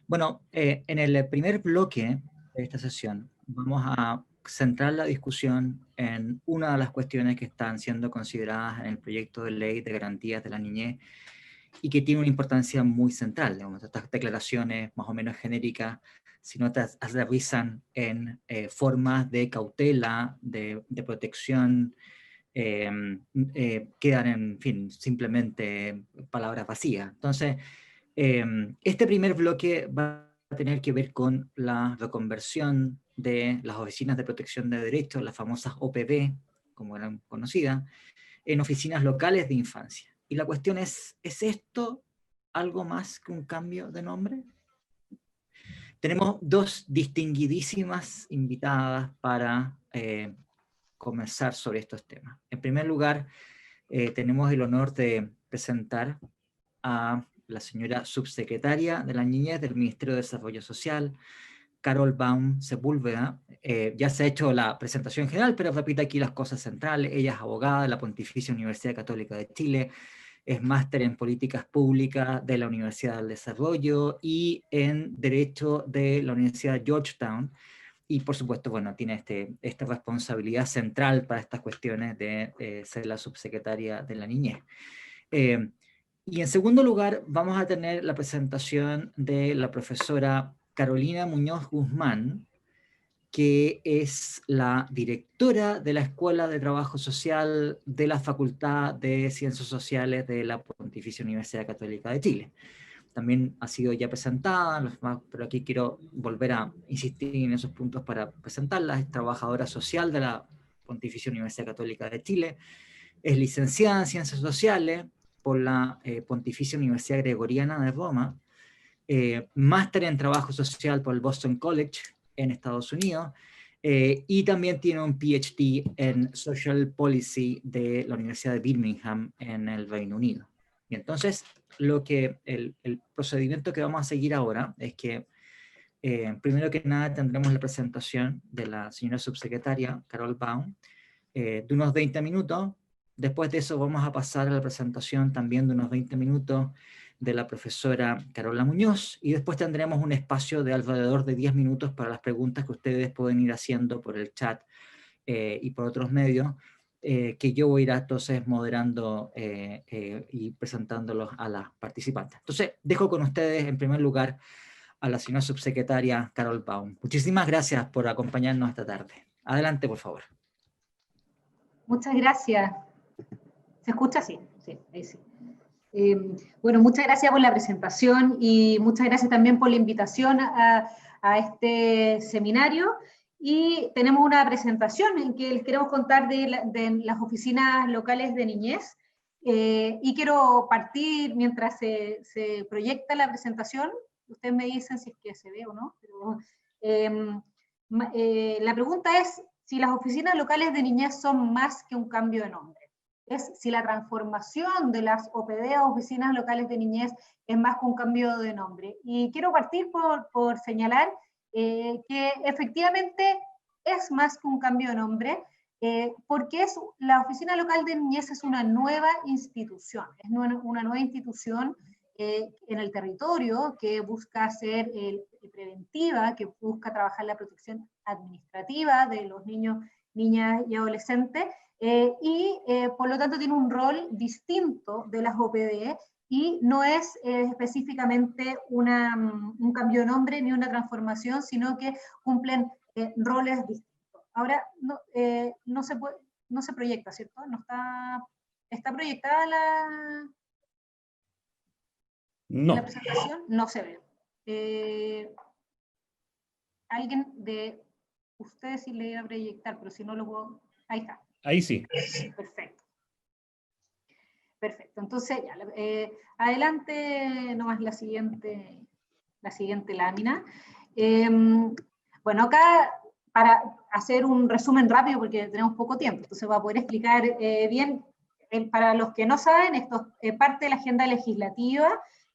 Bueno, en el primer bloque de esta sesión vamos a centrar la discusión en una de las cuestiones que están siendo consideradas en el proyecto de ley de garantías de la niñez y que tiene una importancia muy central. Digamos, estas declaraciones más o menos genéricas, si no te aterrizan en formas de cautela, de protección, quedan en fin, simplemente palabras vacías. Entonces, este primer bloque va a tener que ver con la reconversión de las oficinas de protección de derechos, las famosas OPD, como eran conocidas, en oficinas locales de infancia. Y la cuestión ¿es esto algo más que un cambio de nombre? Tenemos dos distinguidísimas invitadas para conversar sobre estos temas. En primer lugar, tenemos el honor de presentar a la señora subsecretaria de la Niñez del Ministerio de Desarrollo Social, Carol Baum Sepúlveda. Ya se ha hecho la presentación general, pero repito aquí las cosas centrales. Ella es abogada de la Pontificia Universidad Católica de Chile, es máster en Políticas Públicas de la Universidad del Desarrollo y en Derecho de la Universidad de Georgetown. Y por supuesto, bueno, tiene esta responsabilidad central para estas cuestiones de ser la subsecretaria de la Niñez. Y en segundo lugar, vamos a tener la presentación de la profesora Carolina Muñoz Guzmán, que es la directora de la Escuela de Trabajo Social de la Facultad de Ciencias Sociales de la Pontificia Universidad Católica de Chile. También ha sido ya presentada, pero aquí quiero volver a insistir en esos puntos para presentarla. Es trabajadora social de la Pontificia Universidad Católica de Chile, es licenciada en Ciencias Sociales por la Pontificia Universidad Gregoriana de Roma, máster en Trabajo Social por el Boston College en Estados Unidos, y también tiene un PhD en Social Policy de la Universidad de Birmingham en el Reino Unido. Y entonces, el procedimiento que vamos a seguir ahora es que, primero que nada, tendremos la presentación de la señora subsecretaria Carol Baum, de unos 20 minutos. Después de eso vamos a pasar a la presentación también de unos 20 minutos de la profesora Carola Muñoz, y después tendremos un espacio de alrededor de 10 minutos para las preguntas que ustedes pueden ir haciendo por el chat y por otros medios, que yo voy a ir entonces moderando y presentándolos a las participantes. Entonces, dejo con ustedes en primer lugar a la señora subsecretaria Carol Baum. Muchísimas gracias por acompañarnos esta tarde. Adelante, por favor. Muchas gracias. ¿Se escucha? Sí, sí, ahí sí. Bueno, muchas gracias por la presentación y muchas gracias también por la invitación a este seminario. Y tenemos una presentación en que les queremos contar de las oficinas locales de niñez. Y quiero partir mientras se proyecta la presentación. Ustedes me dicen si es que se ve o no. Pero, la pregunta es si las oficinas locales de niñez son más que un cambio de nombre. Es si la transformación de las OPD o oficinas locales de niñez es más que un cambio de nombre. Y quiero partir por señalar que efectivamente es más que un cambio de nombre, porque la oficina local de niñez es una nueva institución, es una nueva institución en el territorio que busca ser preventiva, que busca trabajar la protección administrativa de los niños, niñas y adolescentes, por lo tanto tiene un rol distinto de las OPD y no es específicamente un cambio de nombre ni una transformación, sino que cumplen roles distintos. Ahora, no se proyecta, ¿cierto? No ¿está proyectada la presentación? No se ve. Alguien de ustedes sí le iba a proyectar, pero si no lo puedo... Ahí está. Ahí sí. Perfecto. Perfecto. Entonces, ya, adelante nomás la siguiente lámina. Bueno, acá para hacer un resumen rápido, porque tenemos poco tiempo, entonces va a poder explicar bien. Para los que no saben, esto es parte de la agenda legislativa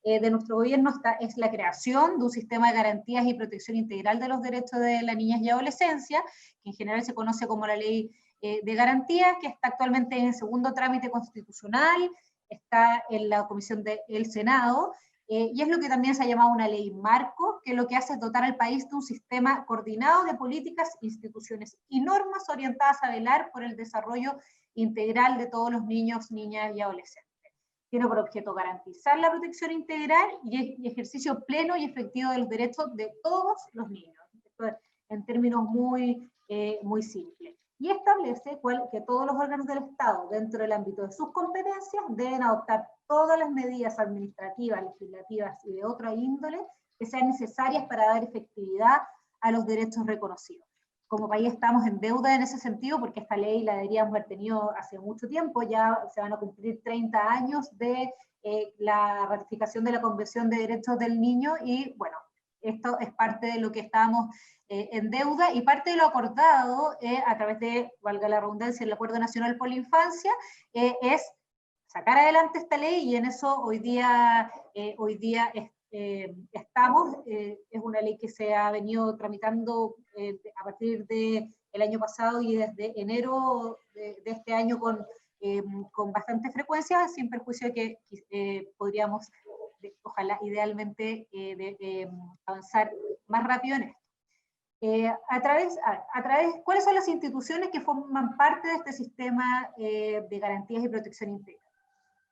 de nuestro gobierno, es la creación de un sistema de garantías y protección integral de los derechos de la niñez y adolescencia, que en general se conoce como la Ley de Garantías, que está actualmente en el segundo trámite constitucional, está en la comisión del Senado, y es lo que también se ha llamado una ley marco, que lo que hace es dotar al país de un sistema coordinado de políticas, instituciones y normas orientadas a velar por el desarrollo integral de todos los niños, niñas y adolescentes. Tiene por objeto garantizar la protección integral y ejercicio pleno y efectivo de los derechos de todos los niños. Esto en términos muy simples. Y establece que todos los órganos del Estado, dentro del ámbito de sus competencias, deben adoptar todas las medidas administrativas, legislativas y de otra índole que sean necesarias para dar efectividad a los derechos reconocidos. Como país estamos en deuda en ese sentido, porque esta ley la deberíamos haber tenido hace mucho tiempo, ya se van a cumplir 30 años de la ratificación de la Convención de Derechos del Niño, y bueno, esto es parte de lo que estábamos en deuda, y parte de lo acordado a través de, valga la redundancia, el Acuerdo Nacional por la Infancia, es sacar adelante esta ley, y en eso hoy día estamos. Es una ley que se ha venido tramitando a partir del año pasado y desde enero de este año con bastante frecuencia, sin perjuicio de que podríamos, ojalá idealmente, avanzar más rápido en esto. ¿Cuáles son las instituciones que forman parte de este sistema de garantías y protección integral?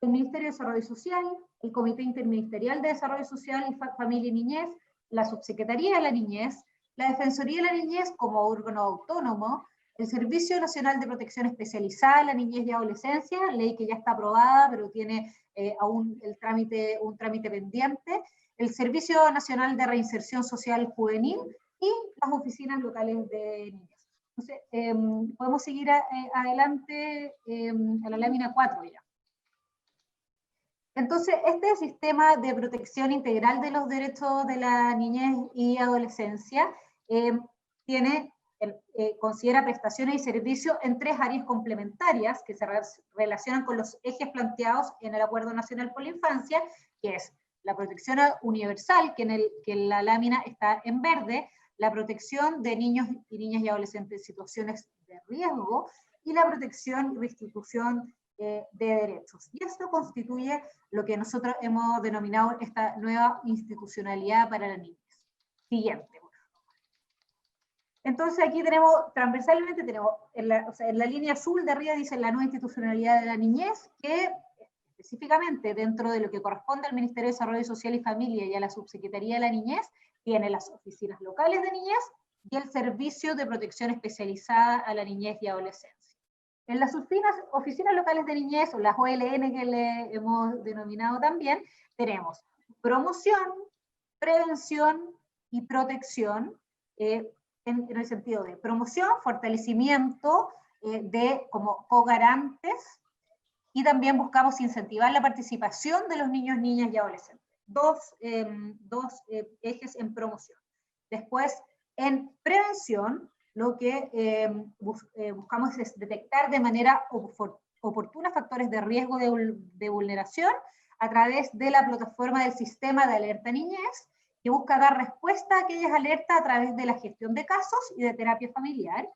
El Ministerio de Desarrollo Social, el Comité Interministerial de Desarrollo Social y Familia y Niñez, la Subsecretaría de la Niñez, la Defensoría de la Niñez como órgano autónomo, el Servicio Nacional de Protección Especializada de la Niñez y Adolescencia, ley que ya está aprobada, pero tiene aún un trámite pendiente, el Servicio Nacional de Reinserción Social Juvenil y las oficinas locales de niñez. Entonces, podemos seguir adelante a la lámina 4 ya. Entonces, este sistema de protección integral de los derechos de la niñez y adolescencia considera prestaciones y servicios en 3 áreas complementarias que se relacionan con los ejes planteados en el Acuerdo Nacional por la Infancia, que es la protección universal, que en la lámina está en verde, la protección de niños y niñas y adolescentes en situaciones de riesgo, y la protección y restitución de derechos. Y esto constituye lo que nosotros hemos denominado esta nueva institucionalidad para la niñez. Siguiente. Entonces aquí tenemos, transversalmente tenemos, en la línea azul de arriba dice la nueva institucionalidad de la niñez, que específicamente dentro de lo que corresponde al Ministerio de Desarrollo Social y Familia y a la Subsecretaría de la Niñez, tiene las oficinas locales de niñez y el Servicio de Protección Especializada a la Niñez y Adolescencia. En las oficinas locales de niñez, o las OLN que le hemos denominado también, tenemos promoción, prevención y protección, en el sentido de promoción, fortalecimiento como co-garantes, y también buscamos incentivar la participación de los niños, niñas y adolescentes. Dos ejes en promoción. Después, en prevención, lo que buscamos es detectar de manera oportuna factores de riesgo de vulneración a través de la plataforma del Sistema de Alerta Niñez, que busca dar respuesta a aquellas alertas a través de la gestión de casos y de terapia familiar,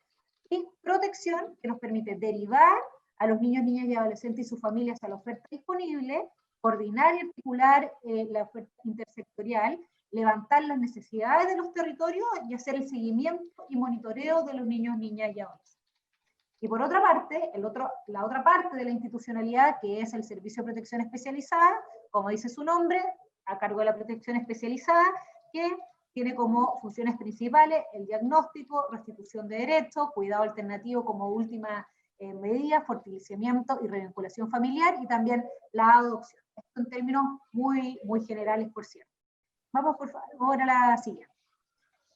y protección, que nos permite derivar a los niños, niñas y adolescentes y sus familias a la oferta disponible, coordinar y articular la oferta intersectorial, levantar las necesidades de los territorios y hacer el seguimiento y monitoreo de los niños, niñas y adolescentes. Y por otra parte, la otra parte de la institucionalidad, que es el Servicio de Protección Especializada, como dice su nombre, a cargo de la protección especializada, que tiene como funciones principales el diagnóstico, restitución de derechos, cuidado alternativo como última medida, fortalecimiento y revinculación familiar, y también la adopción. Esto en términos muy, muy generales, por cierto. Vamos por favor a la siguiente.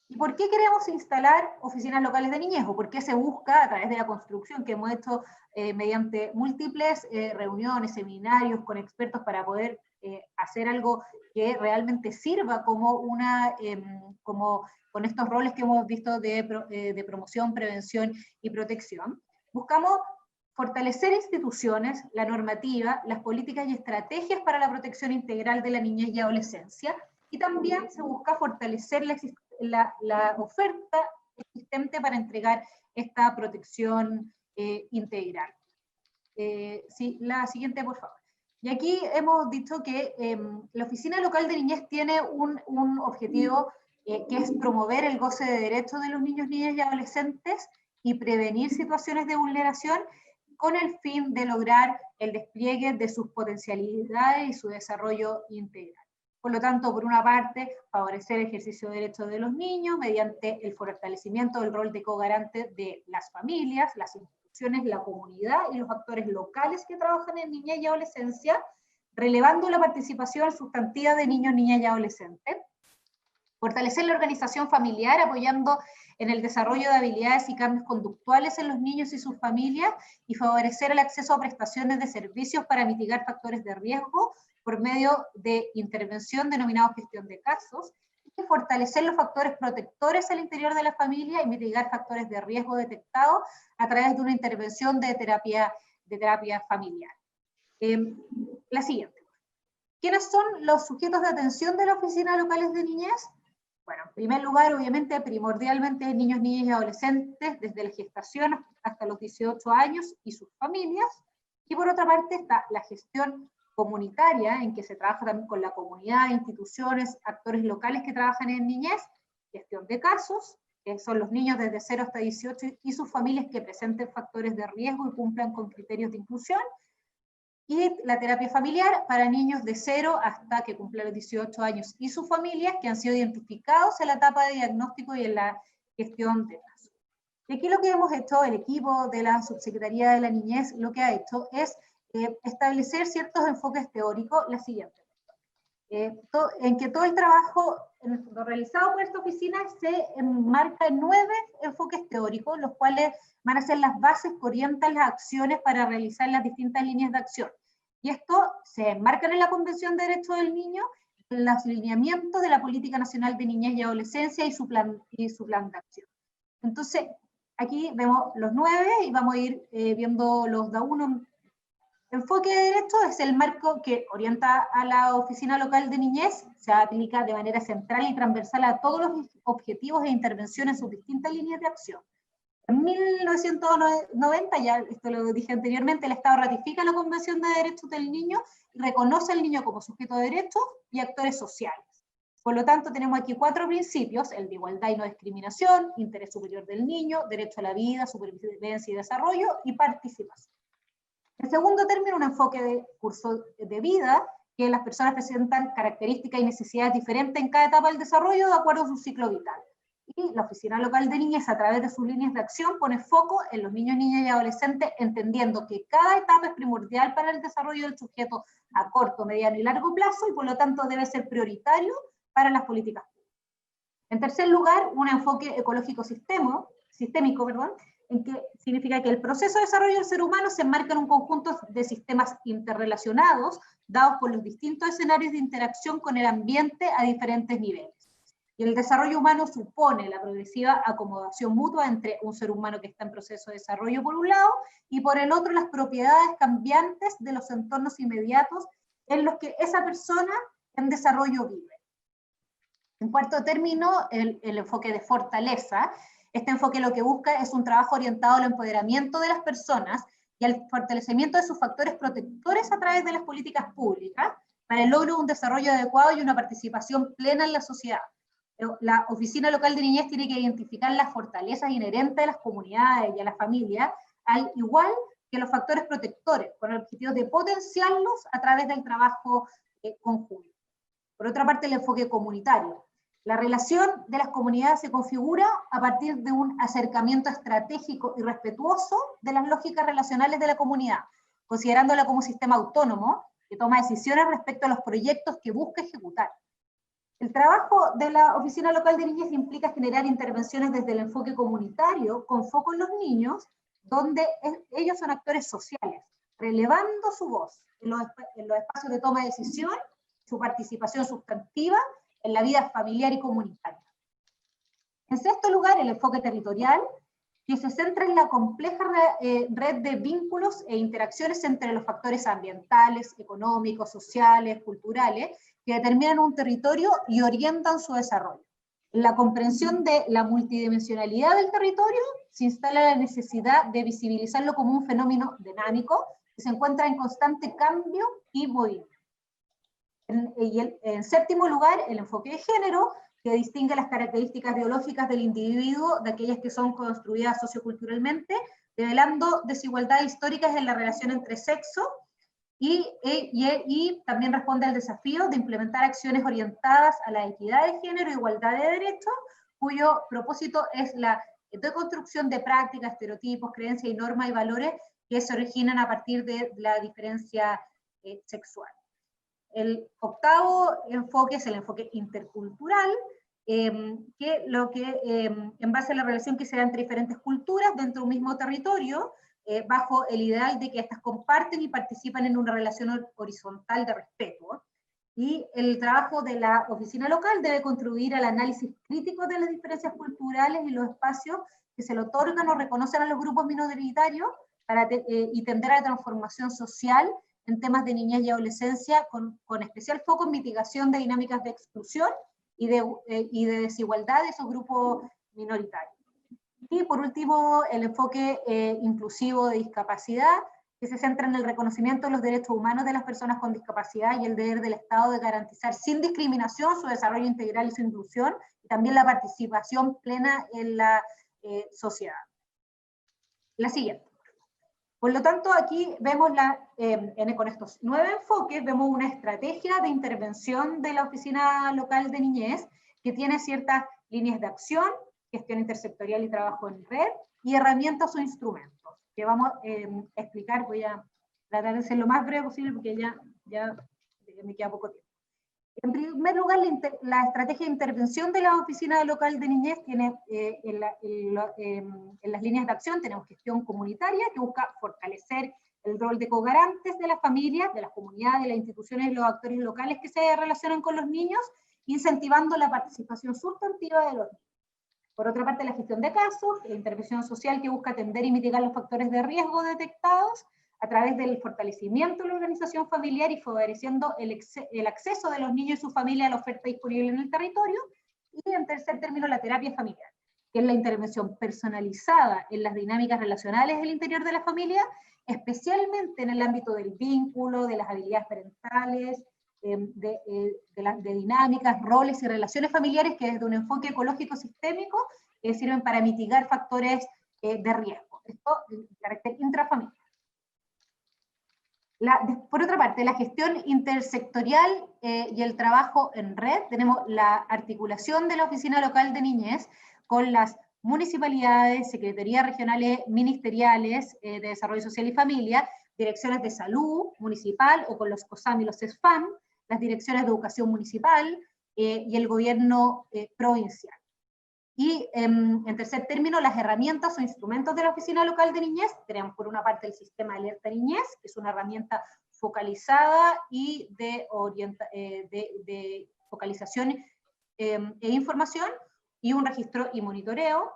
¿Y por qué queremos instalar oficinas locales de niñez? ¿O por qué se busca, a través de la construcción que hemos hecho mediante múltiples reuniones, seminarios con expertos, para poder hacer algo que realmente sirva como como con estos roles que hemos visto de promoción, prevención y protección? Buscamos fortalecer instituciones, la normativa, las políticas y estrategias para la protección integral de la niñez y adolescencia, y también se busca fortalecer la oferta existente para entregar esta protección integral. Sí, la siguiente, por favor. Y aquí hemos dicho que la Oficina Local de Niñez tiene un objetivo que es promover el goce de derechos de los niños, niñas y adolescentes y prevenir situaciones de vulneración con el fin de lograr el despliegue de sus potencialidades y su desarrollo integral. Por lo tanto, por una parte, favorecer el ejercicio de derechos de los niños mediante el fortalecimiento del rol de cogarante de las familias, las instituciones, la comunidad y los actores locales que trabajan en niñez y adolescencia, relevando la participación sustantiva de niños, niñas y adolescentes. Fortalecer la organización familiar, apoyando en el desarrollo de habilidades y cambios conductuales en los niños y sus familias, y favorecer el acceso a prestaciones de servicios para mitigar factores de riesgo por medio de intervención denominado gestión de casos, y fortalecer los factores protectores al interior de la familia y mitigar factores de riesgo detectados a través de una intervención de terapia familiar. La siguiente. ¿Quiénes son los sujetos de atención de la Oficina Locales de Niñez? Bueno, en primer lugar, obviamente, primordialmente niños, niñas y adolescentes desde la gestación hasta los 18 años y sus familias. Y por otra parte está la gestión comunitaria, en que se trabaja también con la comunidad, instituciones, actores locales que trabajan en niñez, gestión de casos, que son los niños desde 0 hasta 18 y sus familias que presenten factores de riesgo y cumplan con criterios de inclusión, y la terapia familiar para niños de 0 hasta que cumplan los 18 años y sus familias que han sido identificados en la etapa de diagnóstico y en la gestión de casos. Y aquí lo que hemos hecho, el equipo de la Subsecretaría de la Niñez, lo que ha hecho es establecer ciertos enfoques teóricos, la siguiente. En que todo el trabajo realizado por esta oficina se enmarca en 9 enfoques teóricos, los cuales van a ser las bases que orientan las acciones para realizar las distintas líneas de acción. Y esto se enmarca en la Convención de Derechos del Niño, en los lineamientos de la Política Nacional de Niñez y Adolescencia y su plan de acción. Entonces, aquí vemos los 9 y vamos a ir viendo los de a uno. Enfoque de derecho es el marco que orienta a la Oficina Local de Niñez, se aplica de manera central y transversal a todos los objetivos e intervenciones en sus distintas líneas de acción. En 1990, ya esto lo dije anteriormente, el Estado ratifica la Convención de Derechos del Niño y reconoce al niño como sujeto de derechos y actores sociales. Por lo tanto, tenemos aquí 4 principios: el de igualdad y no discriminación, interés superior del niño, derecho a la vida, supervivencia y desarrollo, y participación. En segundo término, un enfoque de curso de vida, que las personas presentan características y necesidades diferentes en cada etapa del desarrollo de acuerdo a su ciclo vital. Y la Oficina Local de Niñez, a través de sus líneas de acción, pone foco en los niños, niñas y adolescentes, entendiendo que cada etapa es primordial para el desarrollo del sujeto a corto, mediano y largo plazo, y por lo tanto debe ser prioritario para las políticas públicas. En tercer lugar, un enfoque ecológico sistémico, en que significa que el proceso de desarrollo del ser humano se enmarca en un conjunto de sistemas interrelacionados, dados por los distintos escenarios de interacción con el ambiente a diferentes niveles. Y el desarrollo humano supone la progresiva acomodación mutua entre un ser humano que está en proceso de desarrollo por un lado, y por el otro las propiedades cambiantes de los entornos inmediatos en los que esa persona en desarrollo vive. En cuarto término, el enfoque de fortaleza. Este enfoque lo que busca es un trabajo orientado al empoderamiento de las personas y al fortalecimiento de sus factores protectores a través de las políticas públicas para el logro de un desarrollo adecuado y una participación plena en la sociedad. La Oficina Local de Niñez tiene que identificar las fortalezas inherentes a las comunidades y a las familias, al igual que los factores protectores, con el objetivo de potenciarlos a través del trabajo conjunto. Por otra parte, el enfoque comunitario. La relación de las comunidades se configura a partir de un acercamiento estratégico y respetuoso de las lógicas relacionales de la comunidad, considerándola como un sistema autónomo que toma decisiones respecto a los proyectos que busca ejecutar. El trabajo de la Oficina Local de Niñez implica generar intervenciones desde el enfoque comunitario con foco en los niños, donde ellos son actores sociales, relevando su voz en los espacios de toma de decisión, su participación sustantiva en la vida familiar y comunitaria. En sexto lugar, el enfoque territorial, que se centra en la compleja red de vínculos e interacciones entre los factores ambientales, económicos, sociales, culturales, que determinan un territorio y orientan su desarrollo. En la comprensión de la multidimensionalidad del territorio, se instala la necesidad de visibilizarlo como un fenómeno dinámico, que se encuentra en constante cambio y movimiento. En séptimo lugar, el enfoque de género, que distingue las características biológicas del individuo de aquellas que son construidas socioculturalmente, revelando desigualdades históricas en la relación entre sexo, y también responde al desafío de implementar acciones orientadas a la equidad de género e igualdad de derechos, cuyo propósito es la deconstrucción de prácticas, estereotipos, creencias y normas y valores que se originan a partir de la diferencia sexual. El octavo enfoque es el enfoque intercultural, que en base a la relación que se da entre diferentes culturas dentro de un mismo territorio, bajo el ideal de que éstas comparten y participan en una relación horizontal de respeto. Y el trabajo de la oficina local debe contribuir al análisis crítico de las diferencias culturales y los espacios que se le otorgan o reconocen a los grupos minoritarios y tender a la transformación social en temas de niñez y adolescencia, con especial foco en mitigación de dinámicas de exclusión y de desigualdad de esos grupos minoritarios. Y por último, el enfoque inclusivo de discapacidad, que se centra en el reconocimiento de los derechos humanos de las personas con discapacidad y el deber del Estado de garantizar sin discriminación su desarrollo integral y su inclusión, y también la participación plena en la sociedad. La siguiente. Por lo tanto, aquí vemos con estos 9 enfoques, vemos una estrategia de intervención de la Oficina Local de Niñez, que tiene ciertas líneas de acción, gestión intersectorial y trabajo en red, y herramientas o instrumentos, que vamos a explicar. Voy a tratar de ser lo más breve posible, porque ya me queda poco tiempo. En primer lugar, la estrategia de intervención de la Oficina Local de Niñez tiene en las líneas de acción tenemos gestión comunitaria, que busca fortalecer el rol de cogarantes de las familias, de las comunidades, de las instituciones y los actores locales que se relacionan con los niños, incentivando la participación sustantiva de los niños. Por otra parte, la gestión de casos, la intervención social, que busca atender y mitigar los factores de riesgo detectados a través del fortalecimiento de la organización familiar y favoreciendo el acceso de los niños y su familia a la oferta disponible en el territorio. Y en tercer término, la terapia familiar, que es la intervención personalizada en las dinámicas relacionales del interior de la familia, especialmente en el ámbito del vínculo, de las habilidades parentales, de dinámicas, roles y relaciones familiares que desde un enfoque ecológico sistémico sirven para mitigar factores de riesgo. Esto de carácter intrafamiliar. Por otra parte, la gestión intersectorial y el trabajo en red, tenemos la articulación de la Oficina Local de Niñez con las municipalidades, secretarías regionales ministeriales de Desarrollo Social y Familia, direcciones de salud municipal o con los COSAM y los CESFAM, las direcciones de educación municipal y el gobierno provincial. Y en tercer término, las herramientas o instrumentos de la Oficina Local de Niñez. Tenemos por una parte el sistema de alerta niñez, que es una herramienta focalizada y de focalización e información, y un registro y monitoreo.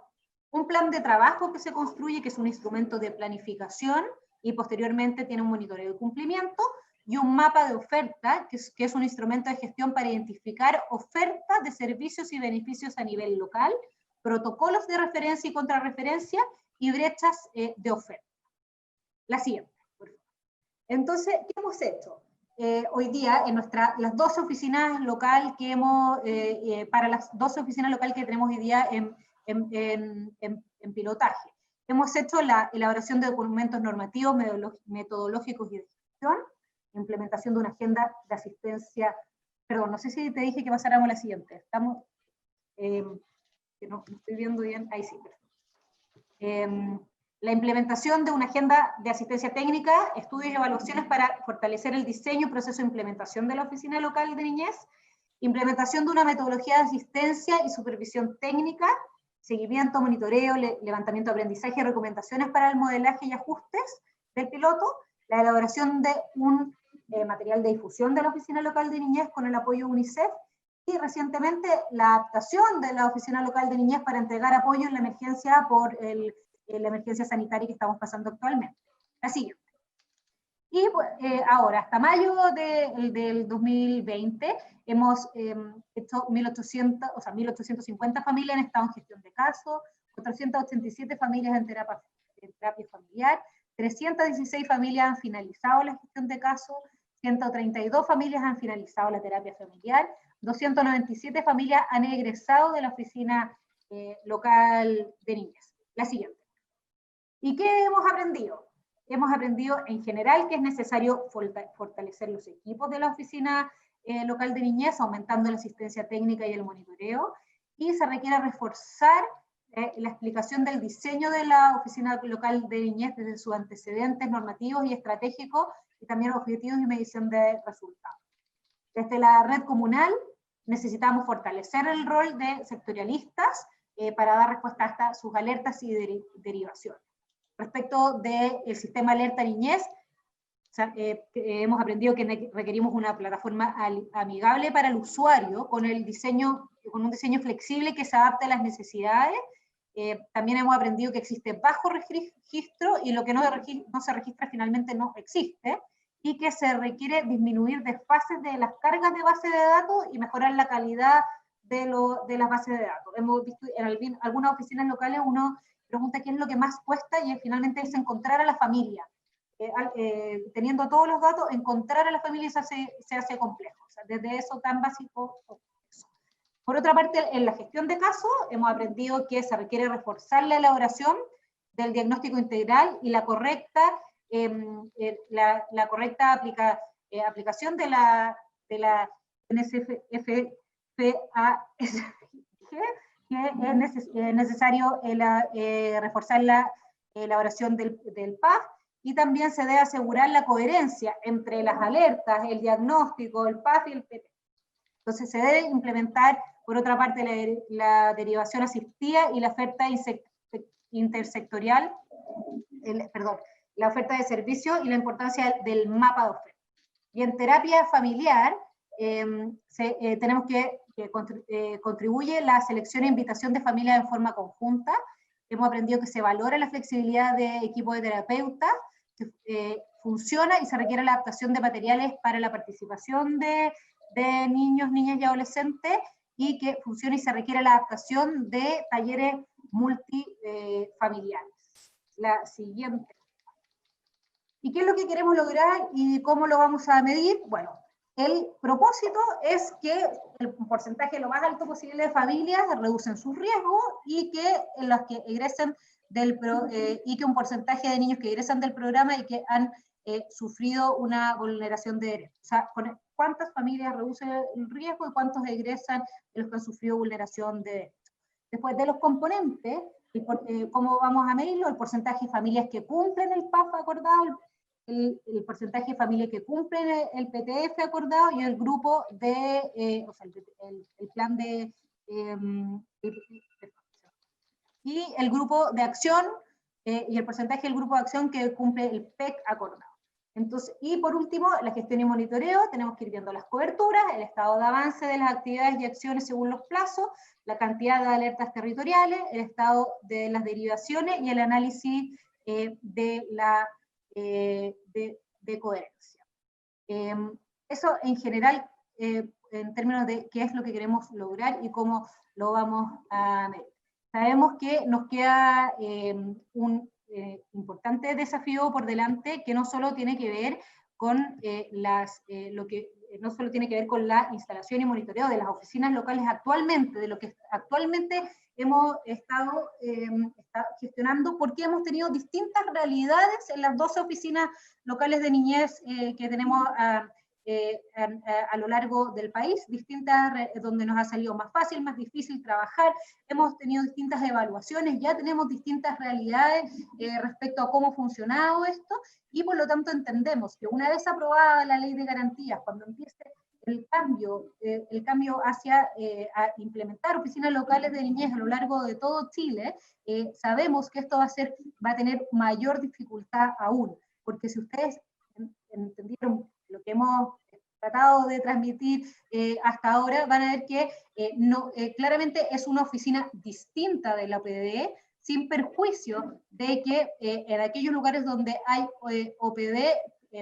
Un plan de trabajo que se construye, que es un instrumento de planificación, y posteriormente tiene un monitoreo de cumplimiento, y un mapa de oferta, que es un instrumento de gestión para identificar ofertas de servicios y beneficios a nivel local, protocolos de referencia y contrarreferencia, y brechas de oferta. La siguiente, por favor. Entonces, ¿qué hemos hecho? Hoy día, en las 12 oficinas locales que hemos, para las 12 oficinas locales que tenemos hoy día en pilotaje, hemos hecho la elaboración de documentos normativos, metodológicos y de gestión, implementación de una agenda de asistencia. Perdón, no sé si te dije que pasáramos a la siguiente. Estamos, que no estoy viendo bien, ahí sí. La implementación de una agenda de asistencia técnica, estudios y evaluaciones para fortalecer el diseño y proceso de implementación de la Oficina Local de Niñez, implementación de una metodología de asistencia y supervisión técnica, seguimiento, monitoreo, levantamiento de aprendizaje y recomendaciones para el modelaje y ajustes del piloto, la elaboración de un material de difusión de la Oficina Local de Niñez con el apoyo de UNICEF, y recientemente la adaptación de la Oficina Local de Niñez para entregar apoyo en la emergencia por la emergencia sanitaria que estamos pasando actualmente. La siguiente. Y ahora, hasta mayo del 2020, hemos hecho 1.850 familias en estado en gestión de casos, 487 familias en terapia familiar, 316 familias han finalizado la gestión de casos, 132 familias han finalizado la terapia familiar, 297 familias han egresado de la oficina local de niñez. La siguiente. ¿Y qué hemos aprendido? Hemos aprendido en general que es necesario fortalecer los equipos de la oficina local de niñez, aumentando la asistencia técnica y el monitoreo, y se requiere reforzar la explicación del diseño de la oficina local de niñez desde sus antecedentes normativos y estratégicos, y también objetivos y medición de resultados. Desde la red comunal necesitamos fortalecer el rol de sectorialistas para dar respuesta a sus alertas y derivaciones. Respecto del sistema alerta niñez, hemos aprendido que requerimos una plataforma amigable para el usuario, con un diseño flexible que se adapte a las necesidades. También hemos aprendido que existe bajo registro y lo que no se registra finalmente no existe, y que se requiere disminuir desfases de las cargas de base de datos y mejorar la calidad de las bases de datos. Hemos visto en algunas oficinas locales uno pregunta qué es lo que más cuesta, y finalmente es encontrar a la familia. Teniendo todos los datos, encontrar a la familia se hace complejo. O sea, desde eso tan básico. Por otra parte, en la gestión de casos, hemos aprendido que se requiere reforzar la elaboración del diagnóstico integral y la correcta aplicación de la NSFPA, que es necesario reforzar la elaboración del PAF, y también se debe asegurar la coherencia entre las alertas, el diagnóstico, el PAF y el PT. Entonces se debe implementar, por otra parte, la derivación asistida y la oferta intersectorial, la oferta de servicio y la importancia del mapa de oferta. Y en terapia familiar tenemos que contribuye la selección e invitación de familias en forma conjunta. Hemos aprendido que se valora la flexibilidad de equipo de terapeutas, que funciona y se requiere la adaptación de materiales para la participación de niños, niñas y adolescentes, y que funciona y se requiere la adaptación de talleres multifamiliares. La siguiente. ¿Y qué es lo que queremos lograr y cómo lo vamos a medir? Bueno, el propósito es que el porcentaje lo más alto posible de familias reducen su riesgo, y que los que egresen y que un porcentaje de niños que egresan del programa y que han sufrido una vulneración de derechos. O sea, cuántas familias reducen el riesgo y cuántos egresan de los que han sufrido vulneración de derechos. Después de los componentes, ¿cómo vamos a medirlo? El porcentaje de familias que cumplen el PAF acordado, el porcentaje de familias que cumplen el PTF acordado, y el grupo de, el plan de, y el grupo de acción, y el porcentaje del grupo de acción que cumple el PEC acordado. Entonces, y por último, la gestión y monitoreo, tenemos que ir viendo las coberturas, el estado de avance de las actividades y acciones según los plazos, la cantidad de alertas territoriales, el estado de las derivaciones y el análisis de coherencia. Eso en general, en términos de qué es lo que queremos lograr y cómo lo vamos a medir. Sabemos que nos queda un importante desafío por delante, que no solo tiene que ver con no solo tiene que ver con la instalación y monitoreo de las oficinas locales actualmente, de lo que actualmente hemos estado gestionando, porque hemos tenido distintas realidades en las 12 oficinas locales de niñez que tenemos a lo largo del país, distintas, donde nos ha salido más fácil, más difícil trabajar. Hemos tenido distintas evaluaciones, ya tenemos distintas realidades respecto a cómo ha funcionado esto, y por lo tanto entendemos que una vez aprobada la ley de garantías, cuando empiece el cambio hacia a implementar oficinas locales de niñez a lo largo de todo Chile, sabemos que esto va a tener mayor dificultad aún, porque si ustedes entendieron lo que hemos tratado de transmitir hasta ahora, van a ver que claramente es una oficina distinta de la OPD, sin perjuicio de que en aquellos lugares donde hay OPD,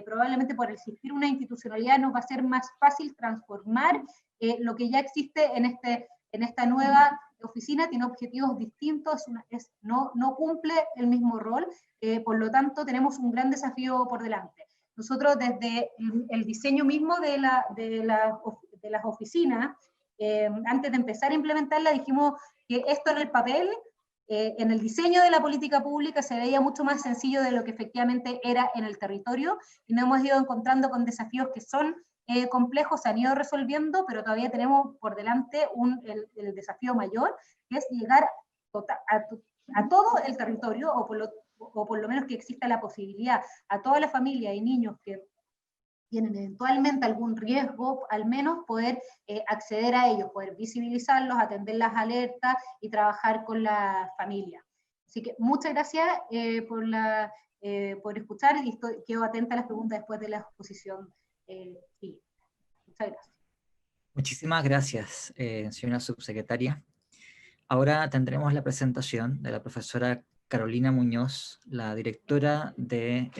probablemente por existir una institucionalidad nos va a ser más fácil transformar lo que ya existe en esta nueva oficina tiene objetivos distintos, no cumple el mismo rol, por lo tanto tenemos un gran desafío por delante. Nosotros desde el diseño mismo de las oficinas, antes de empezar a implementarla, dijimos que esto en el papel, en el diseño de la política pública se veía mucho más sencillo de lo que efectivamente era en el territorio, y nos hemos ido encontrando con desafíos que son complejos, se han ido resolviendo, pero todavía tenemos por delante el desafío mayor, que es llegar a todo el territorio, o por lo menos que exista la posibilidad a toda la familia y niños que tienen eventualmente algún riesgo, al menos poder acceder a ellos, poder visibilizarlos, atender las alertas y trabajar con la familia. Así que muchas gracias por escuchar, y quedo atenta a las preguntas después de la exposición. Sí. Muchas gracias. Muchísimas gracias, señora subsecretaria. Ahora tendremos la presentación de la profesora Carolina Muñoz, la directora de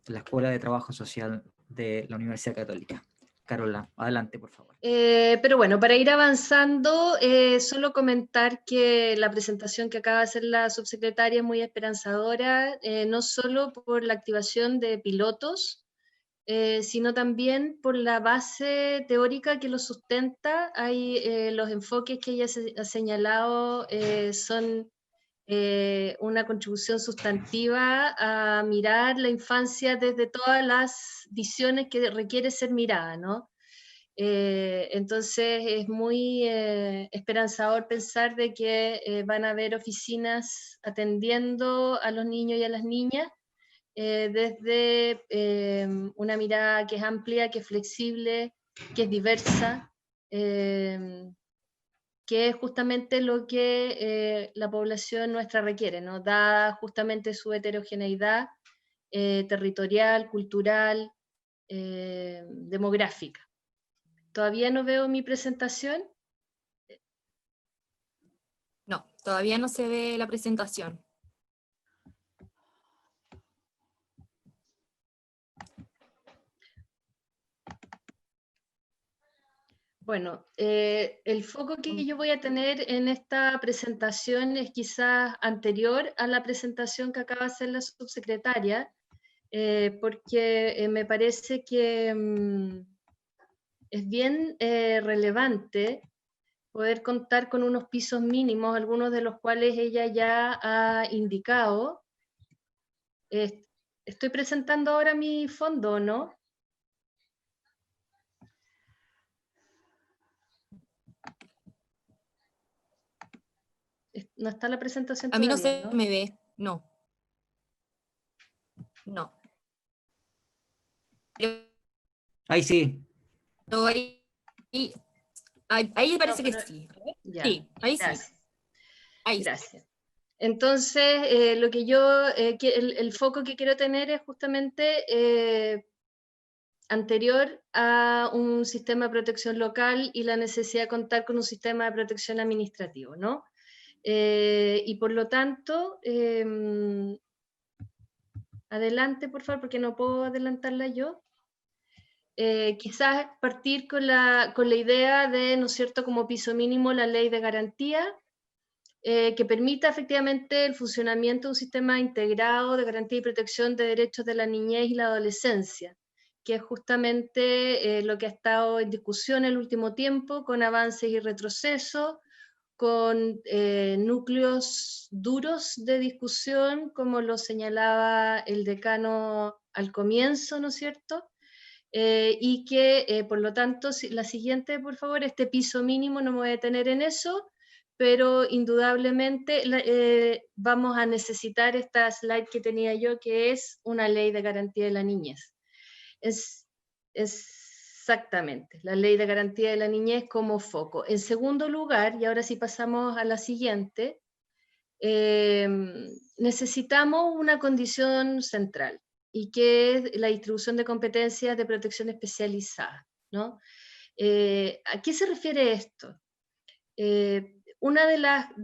la Escuela de Trabajo Social de la Universidad Católica. Carola, adelante, por favor. Pero bueno, para ir avanzando, solo comentar que la presentación que acaba de hacer la subsecretaria es muy esperanzadora, no solo por la activación de pilotos, sino también por la base teórica que lo sustenta. Los enfoques que ella ha señalado son una contribución sustantiva a mirar la infancia desde todas las visiones que requiere ser mirada, ¿no? Entonces es muy esperanzador pensar de que van a haber oficinas atendiendo a los niños y a las niñas desde una mirada que es amplia, que es flexible, que es diversa, que es justamente lo que la población nuestra requiere, ¿no? Dada justamente su heterogeneidad territorial, cultural, demográfica. ¿Todavía no veo mi presentación? No, todavía no se ve la presentación. Bueno, el foco que yo voy a tener en esta presentación es quizás anterior a la presentación que acaba de hacer la subsecretaria, porque me parece que es bien relevante poder contar con unos pisos mínimos, algunos de los cuales ella ya ha indicado. Estoy presentando ahora mi fondo, ¿no? No está la presentación A mí no todavía, se ¿no? me ve, no. No. Ahí sí. Pero ahí parece No, que sí. Ya, Sí, ahí sí. gracias. Ahí Gracias. Entonces, lo que yo, el foco que quiero tener es justamente anterior a un sistema de protección local y la necesidad de contar con un sistema de protección administrativo, ¿no? Y por lo tanto, adelante, por favor, porque no puedo adelantarla yo. Quizás partir con la idea de, ¿no es cierto?, como piso mínimo la ley de garantía, que permita efectivamente el funcionamiento de un sistema integrado de garantía y protección de derechos de la niñez y la adolescencia, que es justamente lo que ha estado en discusión el último tiempo, con avances y retrocesos, con núcleos duros de discusión, como lo señalaba el decano al comienzo, ¿no es cierto? Y que, por lo tanto, la siguiente, por favor, este piso mínimo, no me voy a detener en eso, pero indudablemente vamos a necesitar esta slide que tenía yo, que es una ley de garantía de la niñez. Exactamente, la ley de garantía de la niñez como foco. En segundo lugar, y ahora sí pasamos a la siguiente, necesitamos una condición central, y que es la distribución de competencias de protección especializada, ¿no? ¿A qué se refiere esto? Una de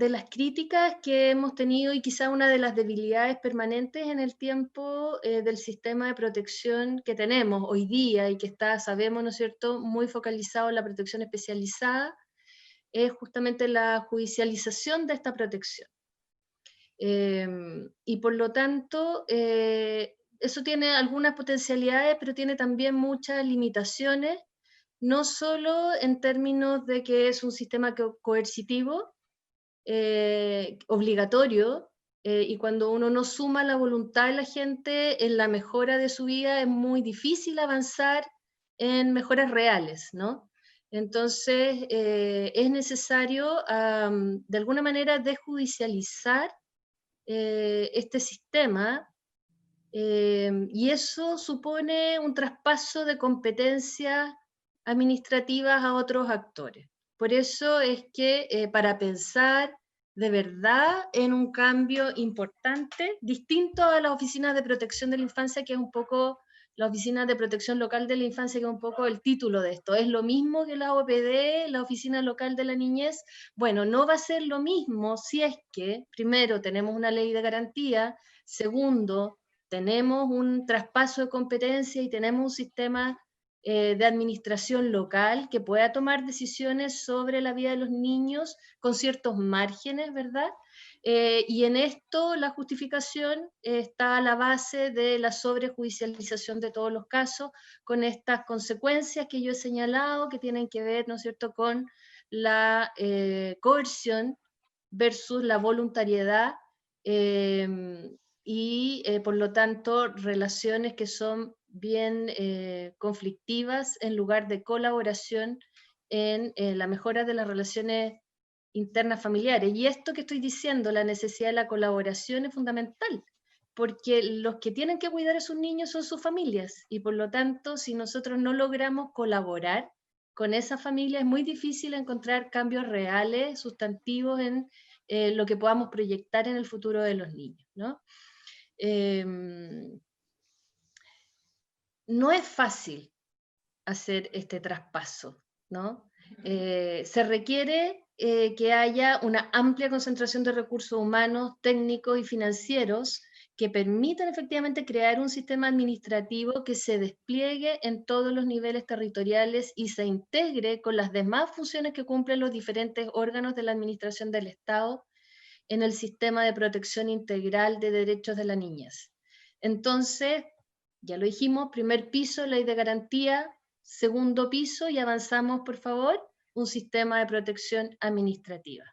las críticas que hemos tenido, y quizá una de las debilidades permanentes en el tiempo del sistema de protección que tenemos hoy día, y que está, sabemos, ¿no es cierto?, muy focalizado en la protección especializada, es justamente la judicialización de esta protección. Y por lo tanto, eso tiene algunas potencialidades, pero tiene también muchas limitaciones, no solo en términos de que es un sistema coercitivo, obligatorio, y cuando uno no suma la voluntad de la gente en la mejora de su vida, es muy difícil avanzar en mejoras reales, ¿no? Entonces, es necesario, de alguna manera, desjudicializar este sistema, y eso supone un traspaso de competencias administrativas a otros actores. Por eso es que para pensar de verdad en un cambio importante, distinto a las oficinas de protección de la infancia, que es un poco la oficina de protección local de la infancia, que es un poco el título de esto, es lo mismo que la OPD, la oficina local de la niñez. Bueno, no va a ser lo mismo si es que, primero, tenemos una ley de garantía, segundo, tenemos un traspaso de competencia y tenemos un sistema de administración local que pueda tomar decisiones sobre la vida de los niños con ciertos márgenes, ¿verdad? Y en esto la justificación está a la base de la sobrejudicialización de todos los casos, con estas consecuencias que yo he señalado, que tienen que ver, ¿no es cierto?, con la coerción versus la voluntariedad, y por lo tanto relaciones que son bien conflictivas en lugar de colaboración en la mejora de las relaciones internas familiares. Y esto que estoy diciendo, la necesidad de la colaboración, es fundamental, porque los que tienen que cuidar a sus niños son sus familias, y por lo tanto, si nosotros no logramos colaborar con esa familia, es muy difícil encontrar cambios reales, sustantivos en lo que podamos proyectar en el futuro de los niños, ¿no? No es fácil hacer este traspaso, ¿no? Se requiere que haya una amplia concentración de recursos humanos, técnicos y financieros que permitan efectivamente crear un sistema administrativo que se despliegue en todos los niveles territoriales y se integre con las demás funciones que cumplen los diferentes órganos de la administración del Estado en el sistema de protección integral de derechos de la niñez. Entonces, ya lo dijimos, primer piso, ley de garantía, segundo piso, y avanzamos, por favor, un sistema de protección administrativa.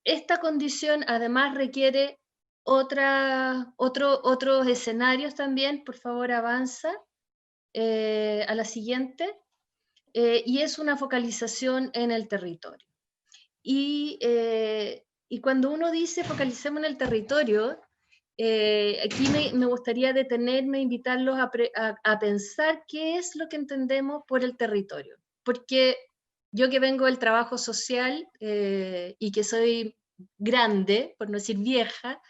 Esta condición además requiere otros escenarios también, por favor avanza a la siguiente, y es una focalización en el territorio. Y cuando uno dice focalicemos en el territorio, aquí me gustaría detenerme, invitarlos a pensar qué es lo que entendemos por el territorio. Porque yo, que vengo del trabajo social y que soy grande, por no decir vieja,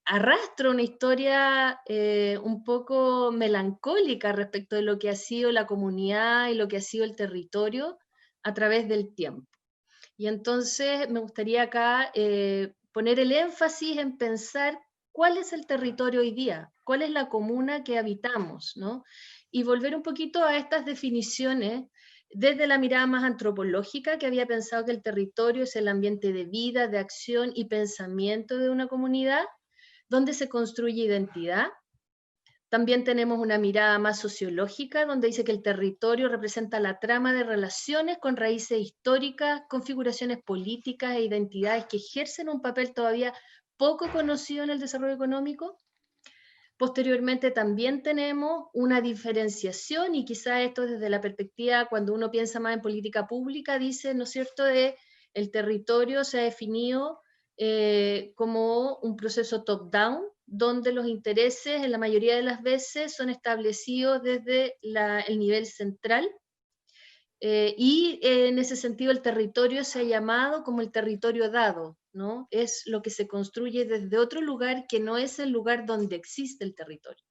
arrastro una historia un poco melancólica respecto de lo que ha sido la comunidad y lo que ha sido el territorio a través del tiempo. Y entonces me gustaría acá poner el énfasis en pensar cuál es el territorio hoy día, cuál es la comuna que habitamos, ¿no? Y volver un poquito a estas definiciones desde la mirada más antropológica, que había pensado que el territorio es el ambiente de vida, de acción y pensamiento de una comunidad, donde se construye identidad. También tenemos una mirada más sociológica, donde dice que el territorio representa la trama de relaciones con raíces históricas, configuraciones políticas e identidades que ejercen un papel todavía poco conocido en el desarrollo económico. Posteriormente también tenemos una diferenciación, y quizá esto desde la perspectiva, cuando uno piensa más en política pública, dice, ¿no es cierto?, de el territorio se ha definido como un proceso top-down, donde los intereses en la mayoría de las veces son establecidos desde el nivel central, y en ese sentido el territorio se ha llamado como el territorio dado, ¿no? Es lo que se construye desde otro lugar que no es el lugar donde existe el territorio.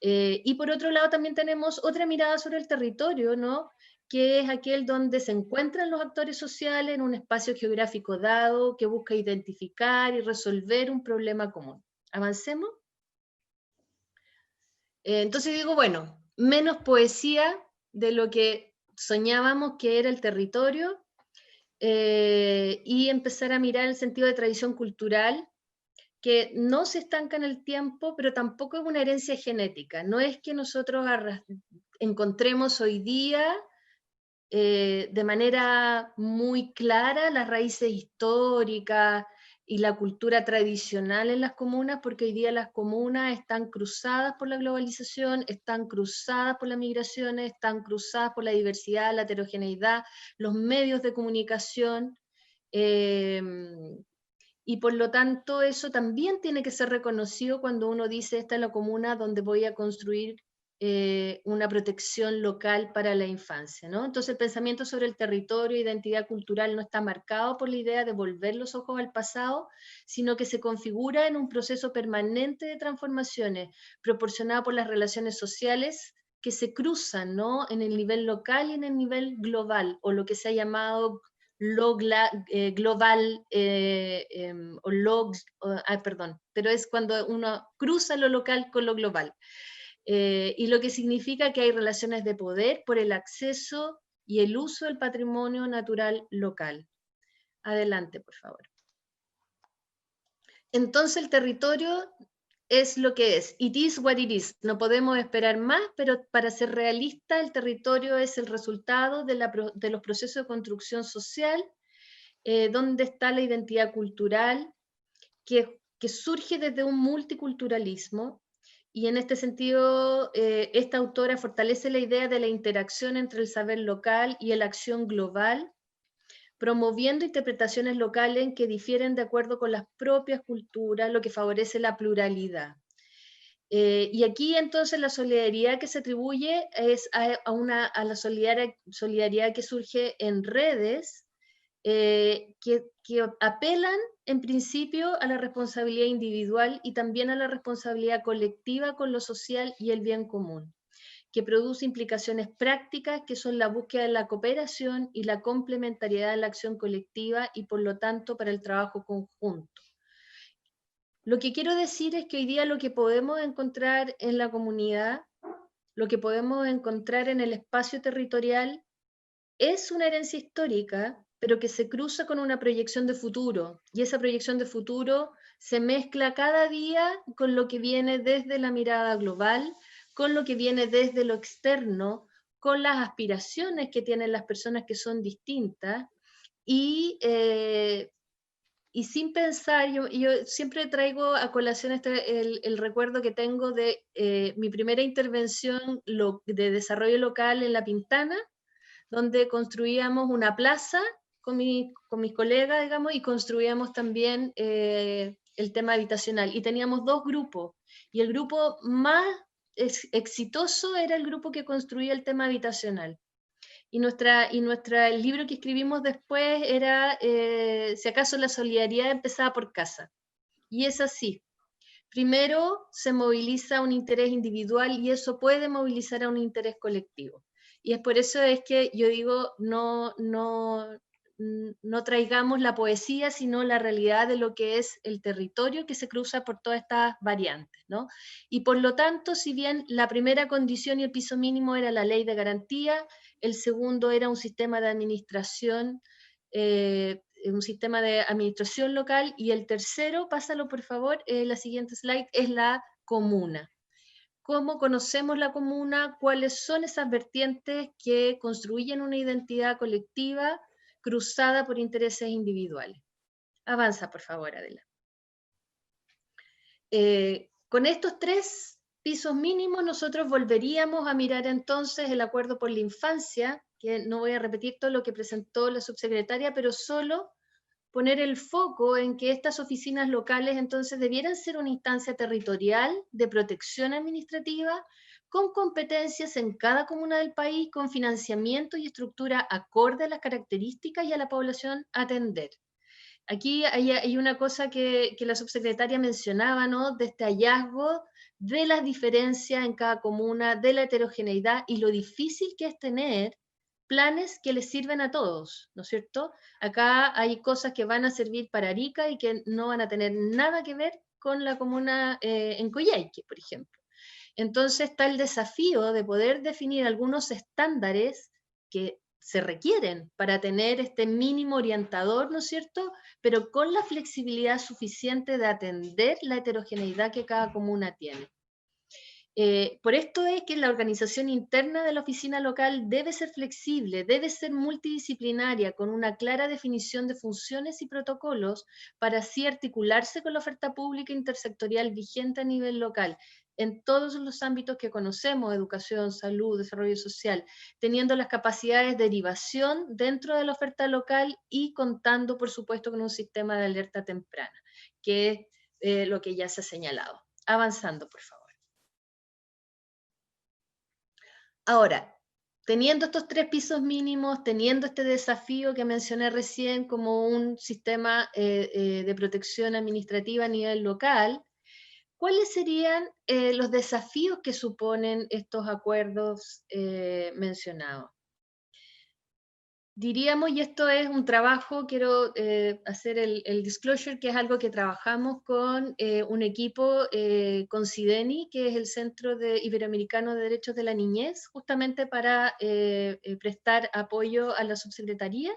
Y por otro lado también tenemos otra mirada sobre el territorio, ¿no?, que es aquel donde se encuentran los actores sociales en un espacio geográfico dado que busca identificar y resolver un problema común. ¿Avancemos? Entonces digo, bueno, menos poesía de lo que soñábamos que era el territorio, y empezar a mirar el sentido de tradición cultural, que no se estanca en el tiempo, pero tampoco es una herencia genética. No es que nosotros encontremos hoy día de manera muy clara las raíces históricas y la cultura tradicional en las comunas, porque hoy día las comunas están cruzadas por la globalización, están cruzadas por las migraciones, están cruzadas por la diversidad, la heterogeneidad, los medios de comunicación, y por lo tanto eso también tiene que ser reconocido cuando uno dice esta es la comuna donde voy a construir una protección local para la infancia, ¿no? Entonces el pensamiento sobre el territorio e identidad cultural no está marcado por la idea de volver los ojos al pasado, sino que se configura en un proceso permanente de transformaciones proporcionado por las relaciones sociales que se cruzan, ¿no? En el nivel local y en el nivel global, o lo que se ha llamado global, perdón, pero es cuando uno cruza lo local con lo global. Y lo que significa que hay relaciones de poder por el acceso y el uso del patrimonio natural local. Adelante, por favor. Entonces el territorio es lo que es. It is what it is. No podemos esperar más, pero para ser realista, el territorio es el resultado de los procesos de construcción social, donde está la identidad cultural, que surge desde un multiculturalismo. Y en este sentido, esta autora fortalece la idea de la interacción entre el saber local y la acción global, promoviendo interpretaciones locales que difieren de acuerdo con las propias culturas, lo que favorece la pluralidad. Y aquí entonces la solidaridad que se atribuye es a la solidaridad que surge en redes, que apelan en principio a la responsabilidad individual y también a la responsabilidad colectiva con lo social y el bien común, que produce implicaciones prácticas que son la búsqueda de la cooperación y la complementariedad de la acción colectiva y por lo tanto para el trabajo conjunto. Lo que quiero decir es que hoy día lo que podemos encontrar en la comunidad, lo que podemos encontrar en el espacio territorial, es una herencia histórica, pero que se cruza con una proyección de futuro, y esa proyección de futuro se mezcla cada día con lo que viene desde la mirada global, con lo que viene desde lo externo, con las aspiraciones que tienen las personas que son distintas, y sin pensar, yo siempre traigo a colación el recuerdo que tengo de mi primera intervención de desarrollo local en La Pintana, donde construíamos una plaza con mis colegas, digamos, y construíamos también el tema habitacional. Y teníamos dos grupos, y el grupo más exitoso era el grupo que construía el tema habitacional. Y el libro que escribimos después era, si acaso la solidaridad empezaba por casa. Y es así. Primero se moviliza un interés individual y eso puede movilizar a un interés colectivo. Y es por eso es que yo digo, no traigamos la poesía, sino la realidad de lo que es el territorio que se cruza por todas estas variantes, ¿no? Y por lo tanto, si bien la primera condición y el piso mínimo era la ley de garantía, el segundo era un sistema de administración, local, y el tercero, pásalo por favor, la siguiente slide, es la comuna. ¿Cómo conocemos la comuna? ¿Cuáles son esas vertientes que construyen una identidad colectiva cruzada por intereses individuales? Avanza, por favor, Adela. Con estos tres pisos mínimos nosotros volveríamos a mirar entonces el acuerdo por la infancia, que no voy a repetir todo lo que presentó la subsecretaria, pero solo poner el foco en que estas oficinas locales entonces debieran ser una instancia territorial de protección administrativa con competencias en cada comuna del país, con financiamiento y estructura acorde a las características y a la población a atender. Aquí hay una cosa que la subsecretaria mencionaba, ¿no? De este hallazgo de las diferencias en cada comuna, de la heterogeneidad y lo difícil que es tener planes que les sirven a todos, ¿no es cierto? Acá hay cosas que van a servir para Arica y que no van a tener nada que ver con la comuna en Coyhaique, por ejemplo. Entonces está el desafío de poder definir algunos estándares que se requieren para tener este mínimo orientador, ¿no es cierto?, pero con la flexibilidad suficiente de atender la heterogeneidad que cada comuna tiene. Por esto es que la organización interna de la oficina local debe ser flexible, debe ser multidisciplinaria, con una clara definición de funciones y protocolos para así articularse con la oferta pública intersectorial vigente a nivel local, en todos los ámbitos que conocemos, educación, salud, desarrollo social, teniendo las capacidades de derivación dentro de la oferta local y contando, por supuesto, con un sistema de alerta temprana, que es lo que ya se ha señalado. Avanzando, por favor. Ahora, teniendo estos 3 pisos mínimos, teniendo este desafío que mencioné recién como un sistema de protección administrativa a nivel local, ¿cuáles serían los desafíos que suponen estos acuerdos mencionados? Diríamos, y esto es un trabajo, quiero hacer el disclosure, que es algo que trabajamos con un equipo con CIDENI, que es el Centro Iberoamericano de Derechos de la Niñez, justamente para prestar apoyo a la subsecretaría.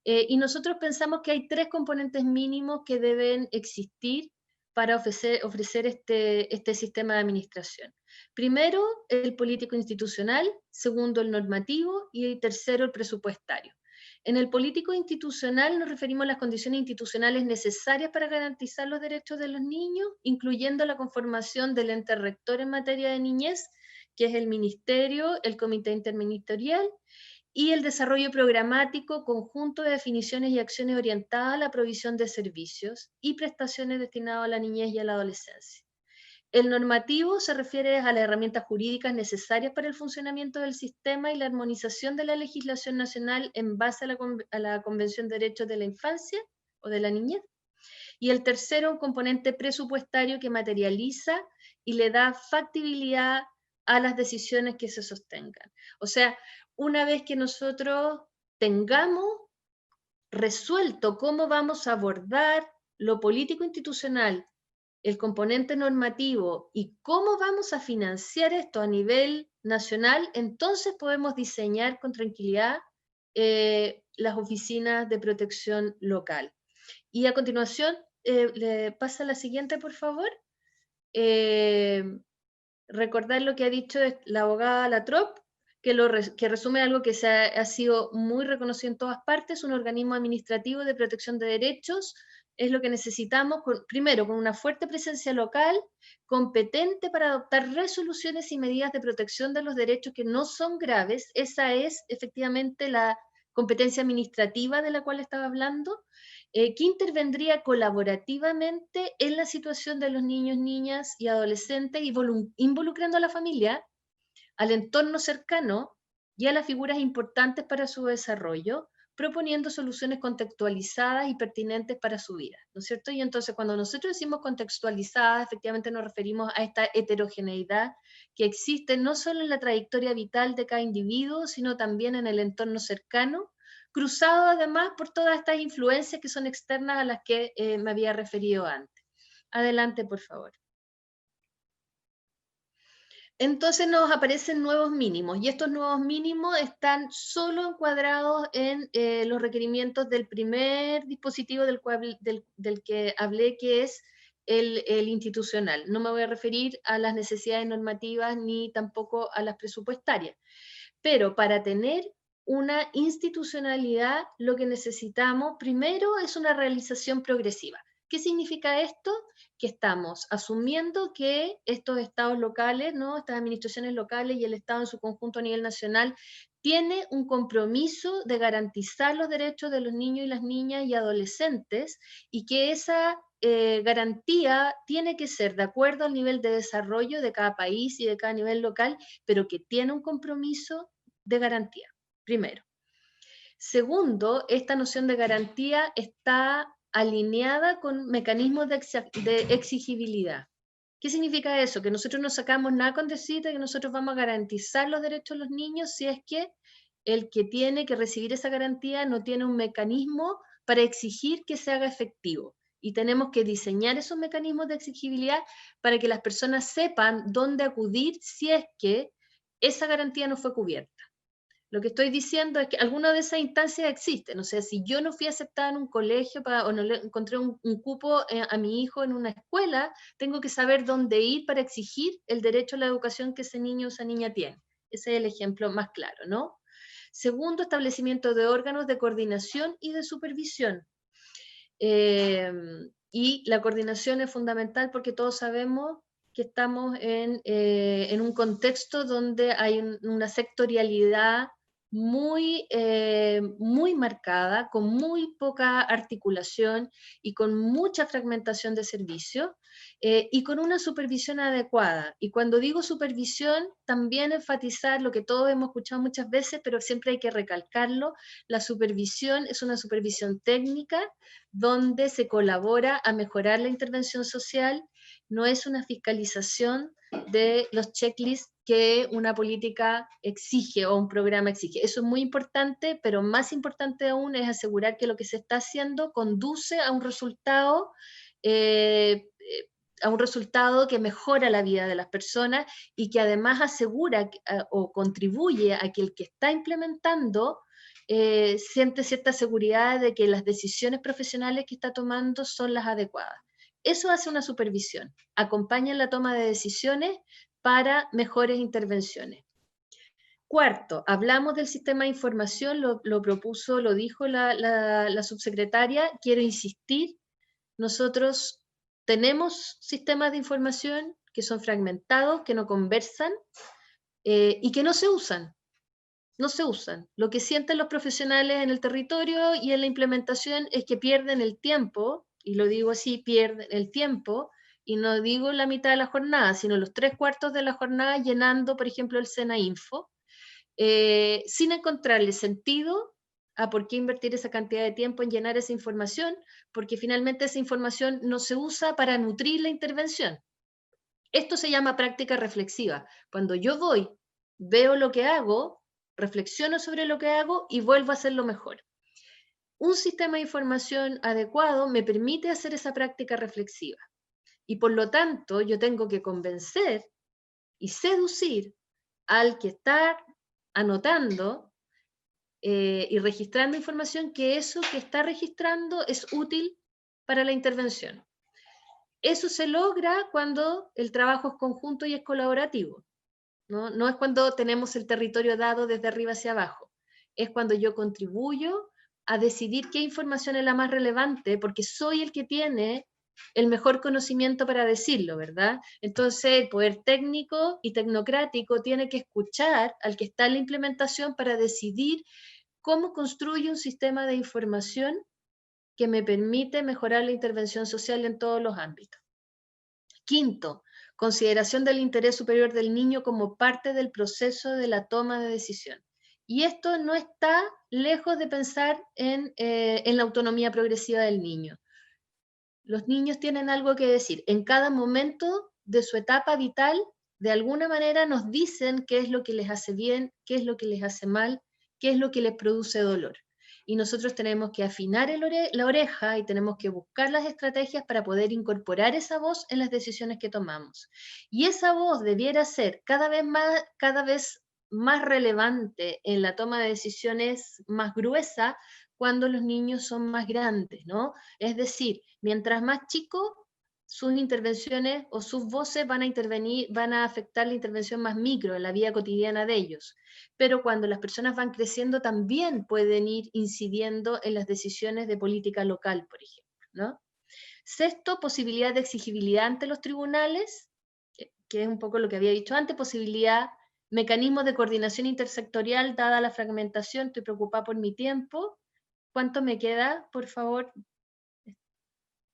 Y nosotros pensamos que hay 3 componentes mínimos que deben existir para ofrecer este sistema de administración. Primero, el político institucional, segundo, el normativo, y tercero, el presupuestario. En el político institucional nos referimos a las condiciones institucionales necesarias para garantizar los derechos de los niños, incluyendo la conformación del ente rector en materia de niñez, que es el ministerio, el comité interministerial, y el desarrollo programático, conjunto de definiciones y acciones orientadas a la provisión de servicios y prestaciones destinadas a la niñez y a la adolescencia. El normativo se refiere a las herramientas jurídicas necesarias para el funcionamiento del sistema y la armonización de la legislación nacional en base a la Convención de Derechos de la Infancia o de la Niñez. Y el tercero, un componente presupuestario que materializa y le da factibilidad a las decisiones que se sostengan. O sea, una vez que nosotros tengamos resuelto cómo vamos a abordar lo político institucional, el componente normativo y cómo vamos a financiar esto a nivel nacional, entonces podemos diseñar con tranquilidad las oficinas de protección local. Y a continuación, le pasa a la siguiente, por favor. Recordar lo que ha dicho la abogada Latrop, que resume algo que ha sido muy reconocido en todas partes: un organismo administrativo de protección de derechos es lo que necesitamos, primero, con una fuerte presencia local, competente para adoptar resoluciones y medidas de protección de los derechos que no son graves. Esa es efectivamente la competencia administrativa de la cual estaba hablando, que intervendría colaborativamente en la situación de los niños, niñas y adolescentes, involucrando a la familia, al entorno cercano y a las figuras importantes para su desarrollo, proponiendo soluciones contextualizadas y pertinentes para su vida, ¿no es cierto? Y entonces, cuando nosotros decimos contextualizadas, efectivamente nos referimos a esta heterogeneidad que existe no solo en la trayectoria vital de cada individuo, sino también en el entorno cercano, cruzado además por todas estas influencias que son externas a las que me había referido antes. Adelante, por favor. Entonces nos aparecen nuevos mínimos, y estos nuevos mínimos están solo encuadrados en los requerimientos del primer dispositivo del que hablé, que es el institucional. No me voy a referir a las necesidades normativas ni tampoco a las presupuestarias. Pero para tener una institucionalidad, lo que necesitamos primero es una realización progresiva. ¿Qué significa esto? Que estamos asumiendo que estos estados locales, ¿no?, estas administraciones locales y el Estado en su conjunto a nivel nacional, tiene un compromiso de garantizar los derechos de los niños y las niñas y adolescentes, y que esa garantía tiene que ser de acuerdo al nivel de desarrollo de cada país y de cada nivel local, pero que tiene un compromiso de garantía, primero. Segundo, esta noción de garantía está alineada con mecanismos de exigibilidad. ¿Qué significa eso? Que nosotros no sacamos nada con decir que nosotros vamos a garantizar los derechos de los niños si es que el que tiene que recibir esa garantía no tiene un mecanismo para exigir que se haga efectivo. Y tenemos que diseñar esos mecanismos de exigibilidad para que las personas sepan dónde acudir si es que esa garantía no fue cubierta. Lo que estoy diciendo es que alguna de esas instancias existen. O sea, si yo no fui aceptada en un colegio o no le encontré un cupo a mi hijo en una escuela, tengo que saber dónde ir para exigir el derecho a la educación que ese niño o esa niña tiene. Ese es el ejemplo más claro, ¿no? Segundo, establecimiento de órganos de coordinación y de supervisión. Y la coordinación es fundamental porque todos sabemos que estamos en un contexto donde hay una sectorialidad muy marcada, con muy poca articulación y con mucha fragmentación de servicios, y con una supervisión adecuada. Y cuando digo supervisión, también enfatizar lo que todos hemos escuchado muchas veces, pero siempre hay que recalcarlo: la supervisión es una supervisión técnica donde se colabora a mejorar la intervención social, no es una fiscalización de los checklists que una política exige o un programa exige. Eso es muy importante, pero más importante aún es asegurar que lo que se está haciendo conduce a un resultado que mejora la vida de las personas y que además asegura o contribuye a que el que está implementando siente cierta seguridad de que las decisiones profesionales que está tomando son las adecuadas. Eso hace una supervisión, acompaña en la toma de decisiones para mejores intervenciones. Cuarto, hablamos del sistema de información, lo propuso, lo dijo la subsecretaria, quiero insistir, nosotros tenemos sistemas de información que son fragmentados, que no conversan y que no se usan. No se usan. Lo que sienten los profesionales en el territorio y en la implementación es que pierden el tiempo, y lo digo así, pierden el tiempo, y no digo la mitad de la jornada, sino los 3/4 de la jornada llenando, por ejemplo, el SENAINFO, sin encontrarle sentido a por qué invertir esa cantidad de tiempo en llenar esa información, porque finalmente esa información no se usa para nutrir la intervención. Esto se llama práctica reflexiva. Cuando yo voy, veo lo que hago, reflexiono sobre lo que hago y vuelvo a hacerlo mejor. Un sistema de información adecuado me permite hacer esa práctica reflexiva. Y por lo tanto, yo tengo que convencer y seducir al que está anotando y registrando información que eso que está registrando es útil para la intervención. Eso se logra cuando el trabajo es conjunto y es colaborativo. No es cuando tenemos el territorio dado desde arriba hacia abajo, es cuando yo contribuyo a decidir qué información es la más relevante, porque soy el que tiene el mejor conocimiento para decirlo, ¿verdad? Entonces el poder técnico y tecnocrático tiene que escuchar al que está en la implementación para decidir cómo construye un sistema de información que me permite mejorar la intervención social en todos los ámbitos. Quinto, consideración del interés superior del niño como parte del proceso de la toma de decisión. Y esto no está lejos de pensar en la autonomía progresiva del niño. Los niños tienen algo que decir. En cada momento de su etapa vital, de alguna manera nos dicen qué es lo que les hace bien, qué es lo que les hace mal, qué es lo que les produce dolor. Y nosotros tenemos que afinar la oreja y tenemos que buscar las estrategias para poder incorporar esa voz en las decisiones que tomamos. Y esa voz debiera ser cada vez más relevante en la toma de decisiones más gruesa cuando los niños son más grandes, ¿no? Es decir, mientras más chicos, sus intervenciones o sus voces van a afectar la intervención más micro en la vida cotidiana de ellos. Pero cuando las personas van creciendo también pueden ir incidiendo en las decisiones de política local, por ejemplo, ¿no? Sexto, posibilidad de exigibilidad ante los tribunales, que es un poco lo que había dicho antes, mecanismos de coordinación intersectorial dada la fragmentación. Estoy preocupada por mi tiempo. ¿Cuánto me queda, por favor?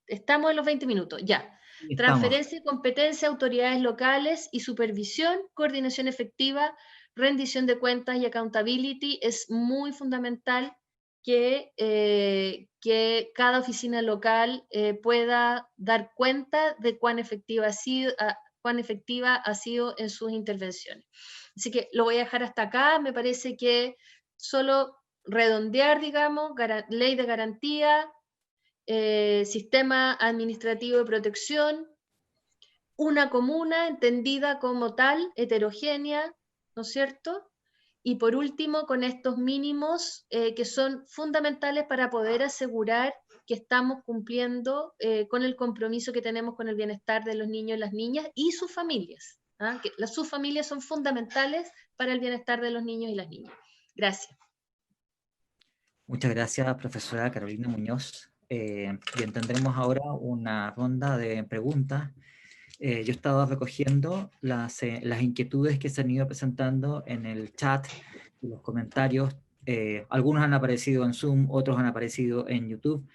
Estamos en los 20 minutos, ya. Transferencia de competencia a autoridades locales y supervisión, coordinación efectiva, rendición de cuentas y accountability. Es muy fundamental que cada oficina local pueda dar cuenta de cuán efectiva ha sido en sus intervenciones. Así que lo voy a dejar hasta acá. Me parece que solo redondear, digamos, ley de garantía, sistema administrativo de protección, una comuna entendida como tal, heterogénea, ¿no es cierto? Y por último, con estos mínimos que son fundamentales para poder asegurar que estamos cumpliendo con el compromiso que tenemos con el bienestar de los niños y las niñas y sus familias. Que sus familias son fundamentales para el bienestar de los niños y las niñas. Gracias. Muchas gracias, profesora Carolina Muñoz. Bien, tendremos ahora una ronda de preguntas. Yo he estado recogiendo las inquietudes que se han ido presentando en el chat y los comentarios. Algunos han aparecido en Zoom, otros han aparecido en YouTube.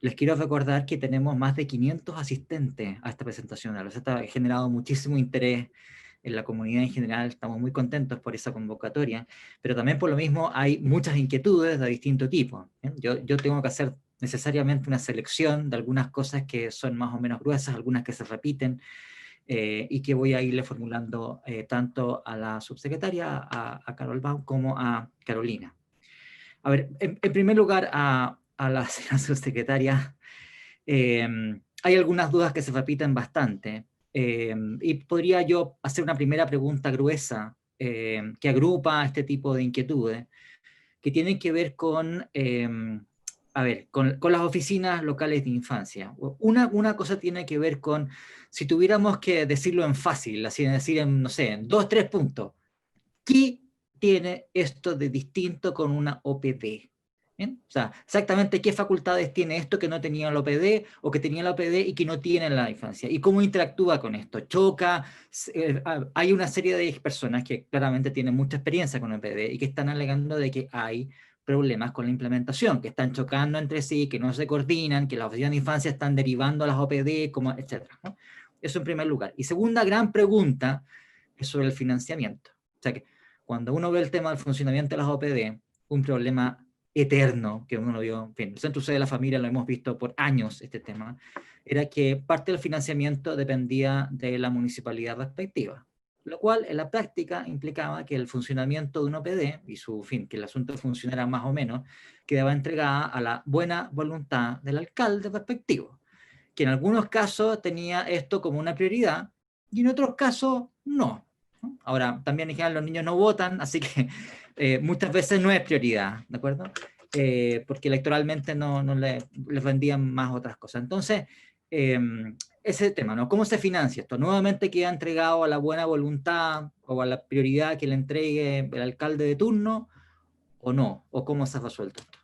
Les quiero recordar que tenemos más de 500 asistentes a esta presentación. Esto ha generado muchísimo interés en la comunidad en general. Estamos muy contentos por esa convocatoria, pero también por lo mismo hay muchas inquietudes de distinto tipo. Yo tengo que hacer necesariamente una selección de algunas cosas que son más o menos gruesas, algunas que se repiten, y que voy a irle formulando tanto a la subsecretaria, a Carol Baum, como a Carolina. A ver, en primer lugar, a la señora subsecretaria, hay algunas dudas que se repiten bastante, y podría yo hacer una primera pregunta gruesa que agrupa este tipo de inquietudes, que tienen que ver con, con las oficinas locales de infancia. Una cosa tiene que ver con, si tuviéramos que decirlo en fácil, así decir en, no sé, en 2, 3 puntos, ¿qué tiene esto de distinto con una OPD? ¿Bien? O sea, exactamente qué facultades tiene esto que no tenía la OPD, o que tenía la OPD y que no tiene en la infancia, y cómo interactúa con esto. Choca, hay una serie de personas que claramente tienen mucha experiencia con OPD y que están alegando de que hay problemas con la implementación, que están chocando entre sí, que no se coordinan, que las oficinas de infancia están derivando a las OPD, etc. ¿no? Eso en primer lugar. Y segunda gran pregunta es sobre el financiamiento. O sea que cuando uno ve el tema del funcionamiento de las OPD, un problema eterno que uno lo vio, en fin, el Centro de la Familia lo hemos visto por años, este tema, era que parte del financiamiento dependía de la municipalidad respectiva, lo cual en la práctica implicaba que el funcionamiento de un OPD, y su fin, que el asunto funcionara más o menos, quedaba entregada a la buena voluntad del alcalde respectivo, que en algunos casos tenía esto como una prioridad, y en otros casos no. Ahora, también en general los niños no votan, así que muchas veces no es prioridad, ¿de acuerdo? Porque electoralmente no les vendían más otras cosas. Entonces, ese tema, ¿no? ¿Cómo se financia esto? ¿Nuevamente queda entregado a la buena voluntad o a la prioridad que le entregue el alcalde de turno o no? ¿O cómo se ha resuelto esto?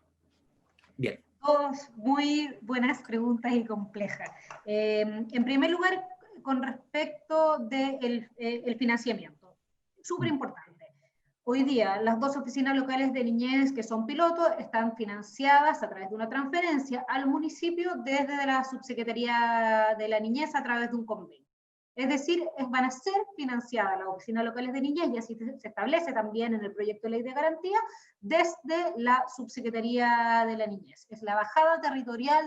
Bien. Dos muy buenas preguntas y complejas. En primer lugar, con respecto del el financiamiento, súper importante. Hoy día, las dos oficinas locales de niñez que son pilotos están financiadas a través de una transferencia al municipio desde la Subsecretaría de la Niñez a través de un convenio. Es decir, van a ser financiadas las oficinas locales de niñez, y así se establece también en el proyecto de ley de garantía, desde la Subsecretaría de la Niñez. Es la bajada territorial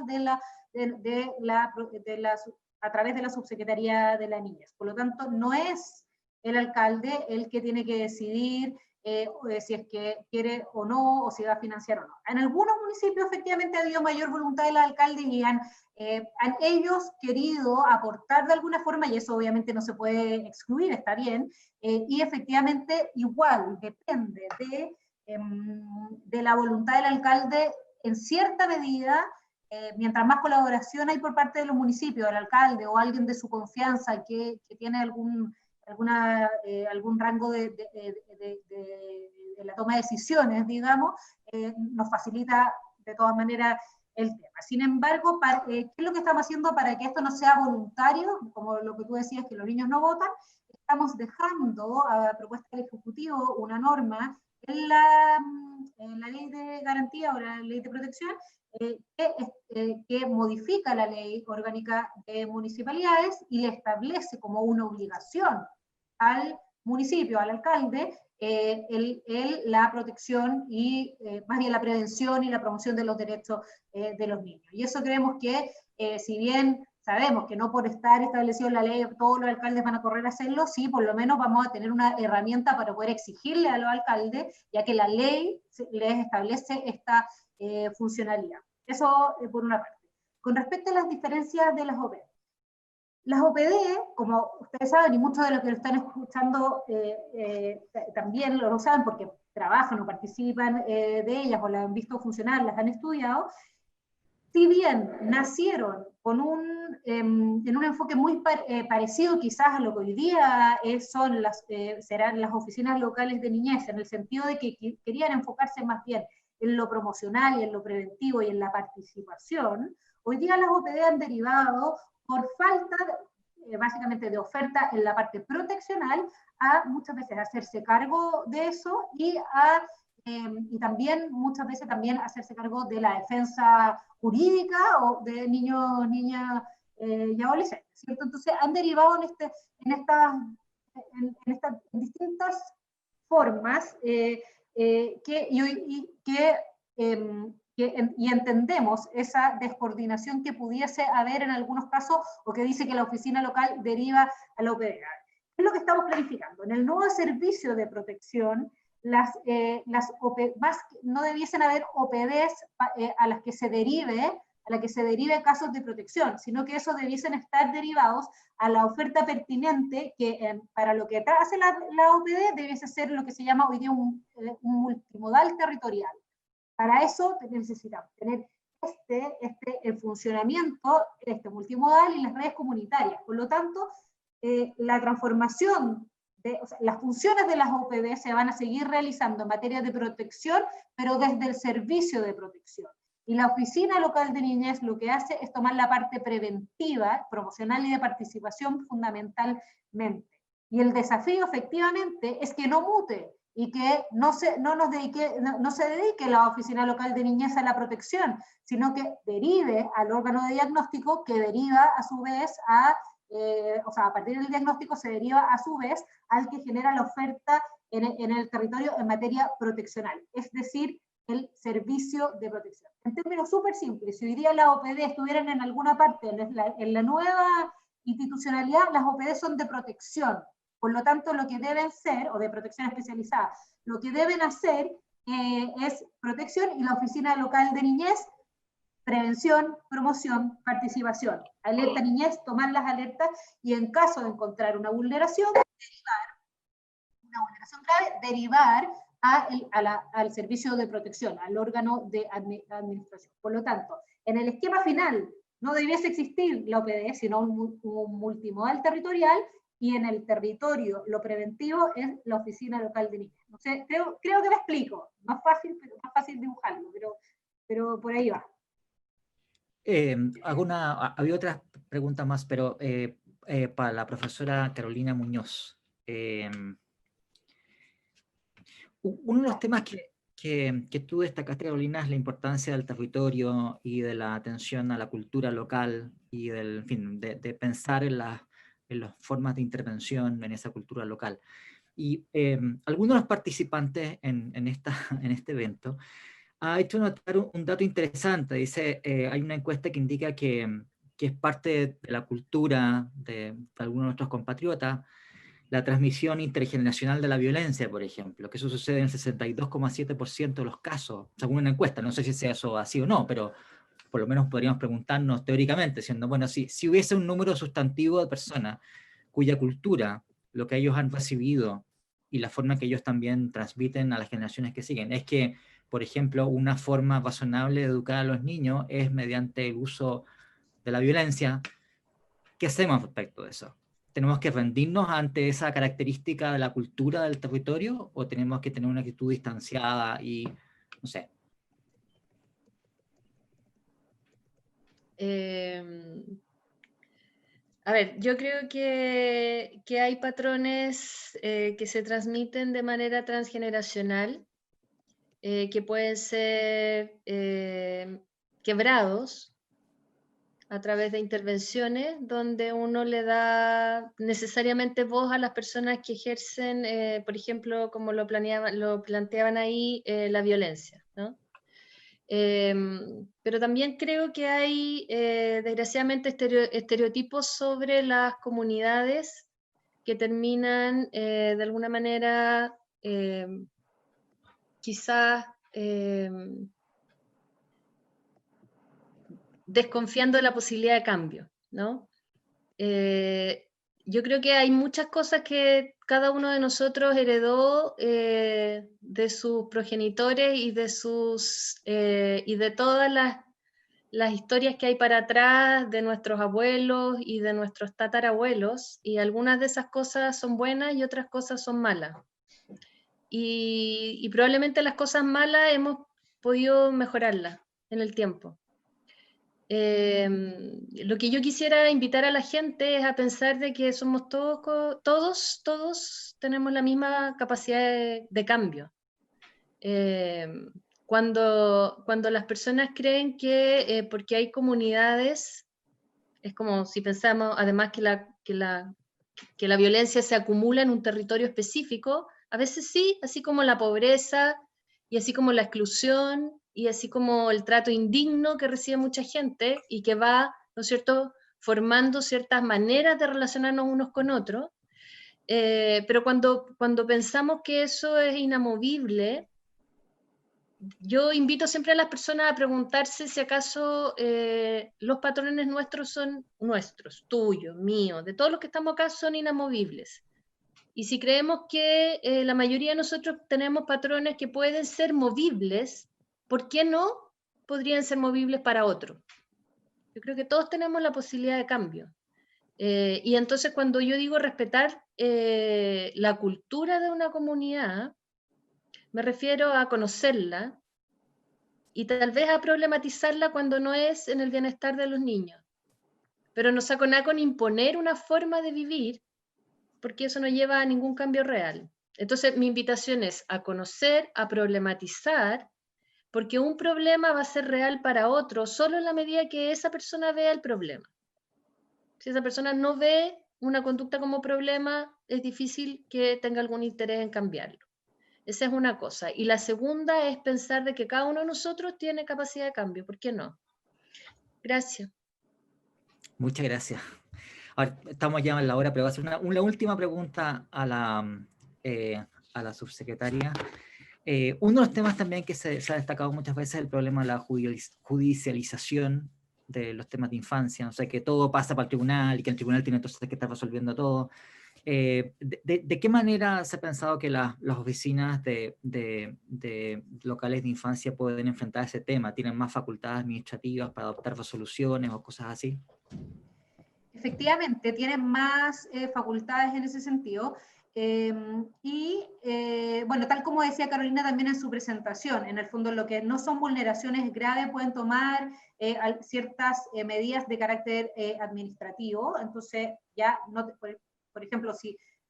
a través de la Subsecretaría de la Niñez. Por lo tanto, no es el alcalde el que tiene que decidir si es que quiere o no, o si va a financiar o no. En algunos municipios efectivamente ha habido mayor voluntad del alcalde y han ellos querido aportar de alguna forma, y eso obviamente no se puede excluir, está bien, y efectivamente igual depende de la voluntad del alcalde en cierta medida. Mientras más colaboración hay por parte de los municipios, del alcalde o alguien de su confianza que tiene algún rango de la toma de decisiones, digamos, nos facilita de todas maneras el tema. Sin embargo, ¿qué es lo que estamos haciendo para que esto no sea voluntario? Como lo que tú decías, que los niños no votan, estamos dejando a propuesta del Ejecutivo una norma en la ley de garantía o la ley de protección que modifica la ley orgánica de municipalidades y le establece como una obligación al municipio, al alcalde, la protección y más bien la prevención y la promoción de los derechos de los niños. Y eso creemos que, si bien sabemos que no por estar establecido en la ley todos los alcaldes van a correr a hacerlo, sí, por lo menos vamos a tener una herramienta para poder exigirle a los alcaldes, ya que la ley les establece esta funcionalidad. Eso por una parte. Con respecto a las diferencias de las OPD. Las OPD, como ustedes saben, y muchos de los que lo están escuchando también lo saben, porque trabajan o participan de ellas o las han visto funcionar, las han estudiado, si bien nacieron con en un enfoque muy parecido quizás a lo que hoy día serán las oficinas locales de niñez, en el sentido de que querían enfocarse más bien en lo promocional y en lo preventivo y en la participación, hoy día las OPD han derivado por falta básicamente de oferta en la parte proteccional a muchas veces hacerse cargo de eso y también muchas veces también hacerse cargo de la defensa jurídica o de niños, niñas y adolescentes, ¿cierto? Entonces han derivado en distintas formas y entendemos esa descoordinación que pudiese haber en algunos casos o que dice que la oficina local deriva a la OPD. Es lo que estamos planificando. En el nuevo servicio de protección, no debiesen haber OPDs a las que se derive casos de protección, sino que esos debiesen estar derivados a la oferta pertinente que para lo que hace la OPD debiese ser lo que se llama hoy día un multimodal territorial. Para eso necesitamos tener el funcionamiento multimodal y las redes comunitarias. Por lo tanto, la transformación las funciones de las OPD se van a seguir realizando en materia de protección, pero desde el servicio de protección. Y la Oficina Local de Niñez lo que hace es tomar la parte preventiva, promocional y de participación fundamentalmente. Y el desafío efectivamente es que no mute y que no se dedique la Oficina Local de Niñez a la protección, sino que derive al órgano de diagnóstico que deriva a su vez a partir del diagnóstico se deriva a su vez al que genera la oferta en el territorio en materia proteccional, es decir, el servicio de protección. En términos súper simples, si hoy día las OPD estuvieran en alguna parte, en la nueva institucionalidad, las OPD son de protección, por lo tanto lo que deben ser, o de protección especializada, lo que deben hacer es protección y la Oficina Local de Niñez prevención, promoción, participación. Alerta niñez, tomar las alertas y en caso de encontrar una vulneración grave, derivar al servicio de protección, al órgano de administración. Por lo tanto, en el esquema final no debiese existir la OPD, sino un multimodal territorial, y en el territorio lo preventivo es la Oficina Local de Niñez. No sé, creo que me explico. Más fácil dibujarlo, pero por ahí va. Había otras preguntas más, pero para la profesora Carolina Muñoz. Uno de los temas que tú destacaste, Carolina, es la importancia del territorio y de la atención a la cultura local y de pensar en las formas de intervención en esa cultura local. Y algunos de los participantes en este evento ha hecho notar un dato interesante. Dice, hay una encuesta que indica que es parte de la cultura de algunos de nuestros compatriotas, la transmisión intergeneracional de la violencia, por ejemplo, que eso sucede en el 62,7% de los casos, según una encuesta. No sé si sea eso así o no, pero por lo menos podríamos preguntarnos teóricamente, siendo, bueno, si hubiese un número sustantivo de personas cuya cultura, lo que ellos han recibido y la forma que ellos también transmiten a las generaciones que siguen, es que, por ejemplo, una forma razonable de educar a los niños es mediante el uso de la violencia. ¿Qué hacemos respecto de eso? ¿Tenemos que rendirnos ante esa característica de la cultura del territorio o tenemos que tener una actitud distanciada y, no sé? A ver, yo creo que hay patrones que se transmiten de manera transgeneracional, que pueden ser quebrados a través de intervenciones donde uno le da necesariamente voz a las personas que ejercen, por ejemplo, como lo planteaban ahí, la violencia, ¿no? Pero también creo que hay, desgraciadamente, estereotipos sobre las comunidades que terminan, de alguna manera, quizás desconfiando de la posibilidad de cambio, ¿no? Yo creo que hay muchas cosas que cada uno de nosotros heredó de sus progenitores y de todas las historias que hay para atrás de nuestros abuelos y de nuestros tatarabuelos, y algunas de esas cosas son buenas y otras cosas son malas. Y probablemente las cosas malas hemos podido mejorarlas en el tiempo. Lo que yo quisiera invitar a la gente es a pensar de que somos todos tenemos la misma capacidad de cambio. Cuando las personas creen que porque hay comunidades, es como si pensamos además que la violencia se acumula en un territorio específico, a veces sí, así como la pobreza y así como la exclusión y así como el trato indigno que recibe mucha gente y que va, ¿no es cierto?, formando ciertas maneras de relacionarnos unos con otros, pero cuando pensamos que eso es inamovible, yo invito siempre a las personas a preguntarse si acaso los patrones nuestros son nuestros, tuyos, míos, de todos los que estamos acá son inamovibles. Y si creemos que la mayoría de nosotros tenemos patrones que pueden ser movibles, ¿por qué no podrían ser movibles para otro? Yo creo que todos tenemos la posibilidad de cambio. Y entonces cuando yo digo respetar la cultura de una comunidad, me refiero a conocerla y tal vez a problematizarla cuando no es en el bienestar de los niños. Pero no saco nada con imponer una forma de vivir, porque eso no lleva a ningún cambio real. Entonces mi invitación es a conocer, a problematizar, porque un problema va a ser real para otro solo en la medida que esa persona vea el problema. Si esa persona no ve una conducta como problema, es difícil que tenga algún interés en cambiarlo. Esa es una cosa. Y la segunda es pensar de que cada uno de nosotros tiene capacidad de cambio. ¿Por qué no? Gracias. Muchas gracias. Ahora, estamos ya en la hora, pero voy a hacer una última pregunta a la subsecretaria. Uno de los temas también que se ha destacado muchas veces es el problema de la judicialización de los temas de infancia, o sea, que todo pasa para el tribunal y que el tribunal tiene entonces que estar resolviendo todo. ¿De qué manera se ha pensado que las oficinas de locales de infancia pueden enfrentar ese tema? ¿Tienen más facultades administrativas para adoptar resoluciones o cosas así? Efectivamente, tienen más facultades en ese sentido. Bueno, tal como decía Carolina también en su presentación, en el fondo lo que no son vulneraciones graves pueden tomar ciertas medidas de carácter administrativo. Entonces, ya, no, por ejemplo,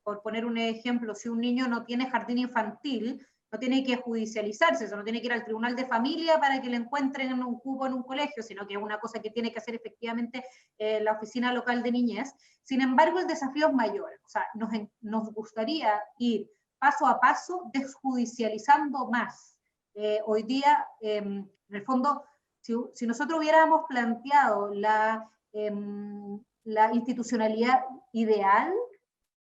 por poner un ejemplo, si un niño no tiene jardín infantil, no tiene que judicializarse, eso no tiene que ir al tribunal de familia para que le encuentren en un cupo en un colegio, sino que es una cosa que tiene que hacer efectivamente la oficina local de niñez. Sin embargo, el desafío es mayor. O sea, nos gustaría ir paso a paso desjudicializando más. Hoy día, en el fondo, si nosotros hubiéramos planteado la institucionalidad ideal,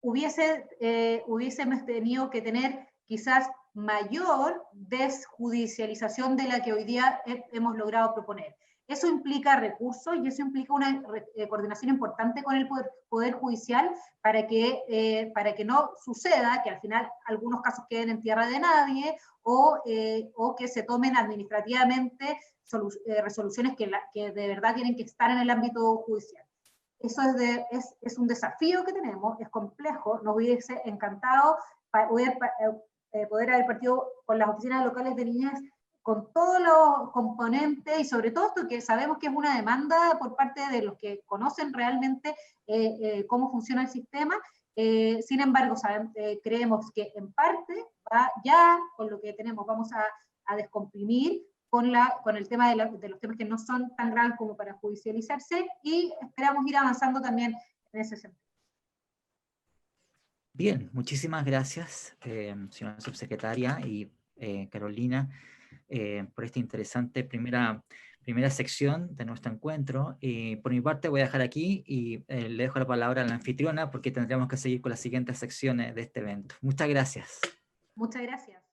hubiésemos tenido que tener quizás mayor desjudicialización de la que hoy día hemos logrado proponer. Eso implica recursos y eso implica una coordinación importante con el Poder Judicial para que no suceda que al final algunos casos queden en tierra de nadie o que se tomen administrativamente resoluciones que de verdad tienen que estar en el ámbito judicial. Eso es un desafío que tenemos, es complejo, nos hubiese encantado poder haber partido con las oficinas locales de niñez con todos los componentes y sobre todo esto que sabemos que es una demanda por parte de los que conocen realmente cómo funciona el sistema. Sin embargo, creemos que en parte ya con lo que tenemos vamos a descomprimir con el tema de los temas que no son tan graves como para judicializarse y esperamos ir avanzando también en ese sentido. Bien, muchísimas gracias, señora subsecretaria y Carolina, por esta interesante primera sección de nuestro encuentro. Por mi parte voy a dejar aquí y le dejo la palabra a la anfitriona porque tendremos que seguir con las siguientes secciones de este evento. Muchas gracias. Muchas gracias.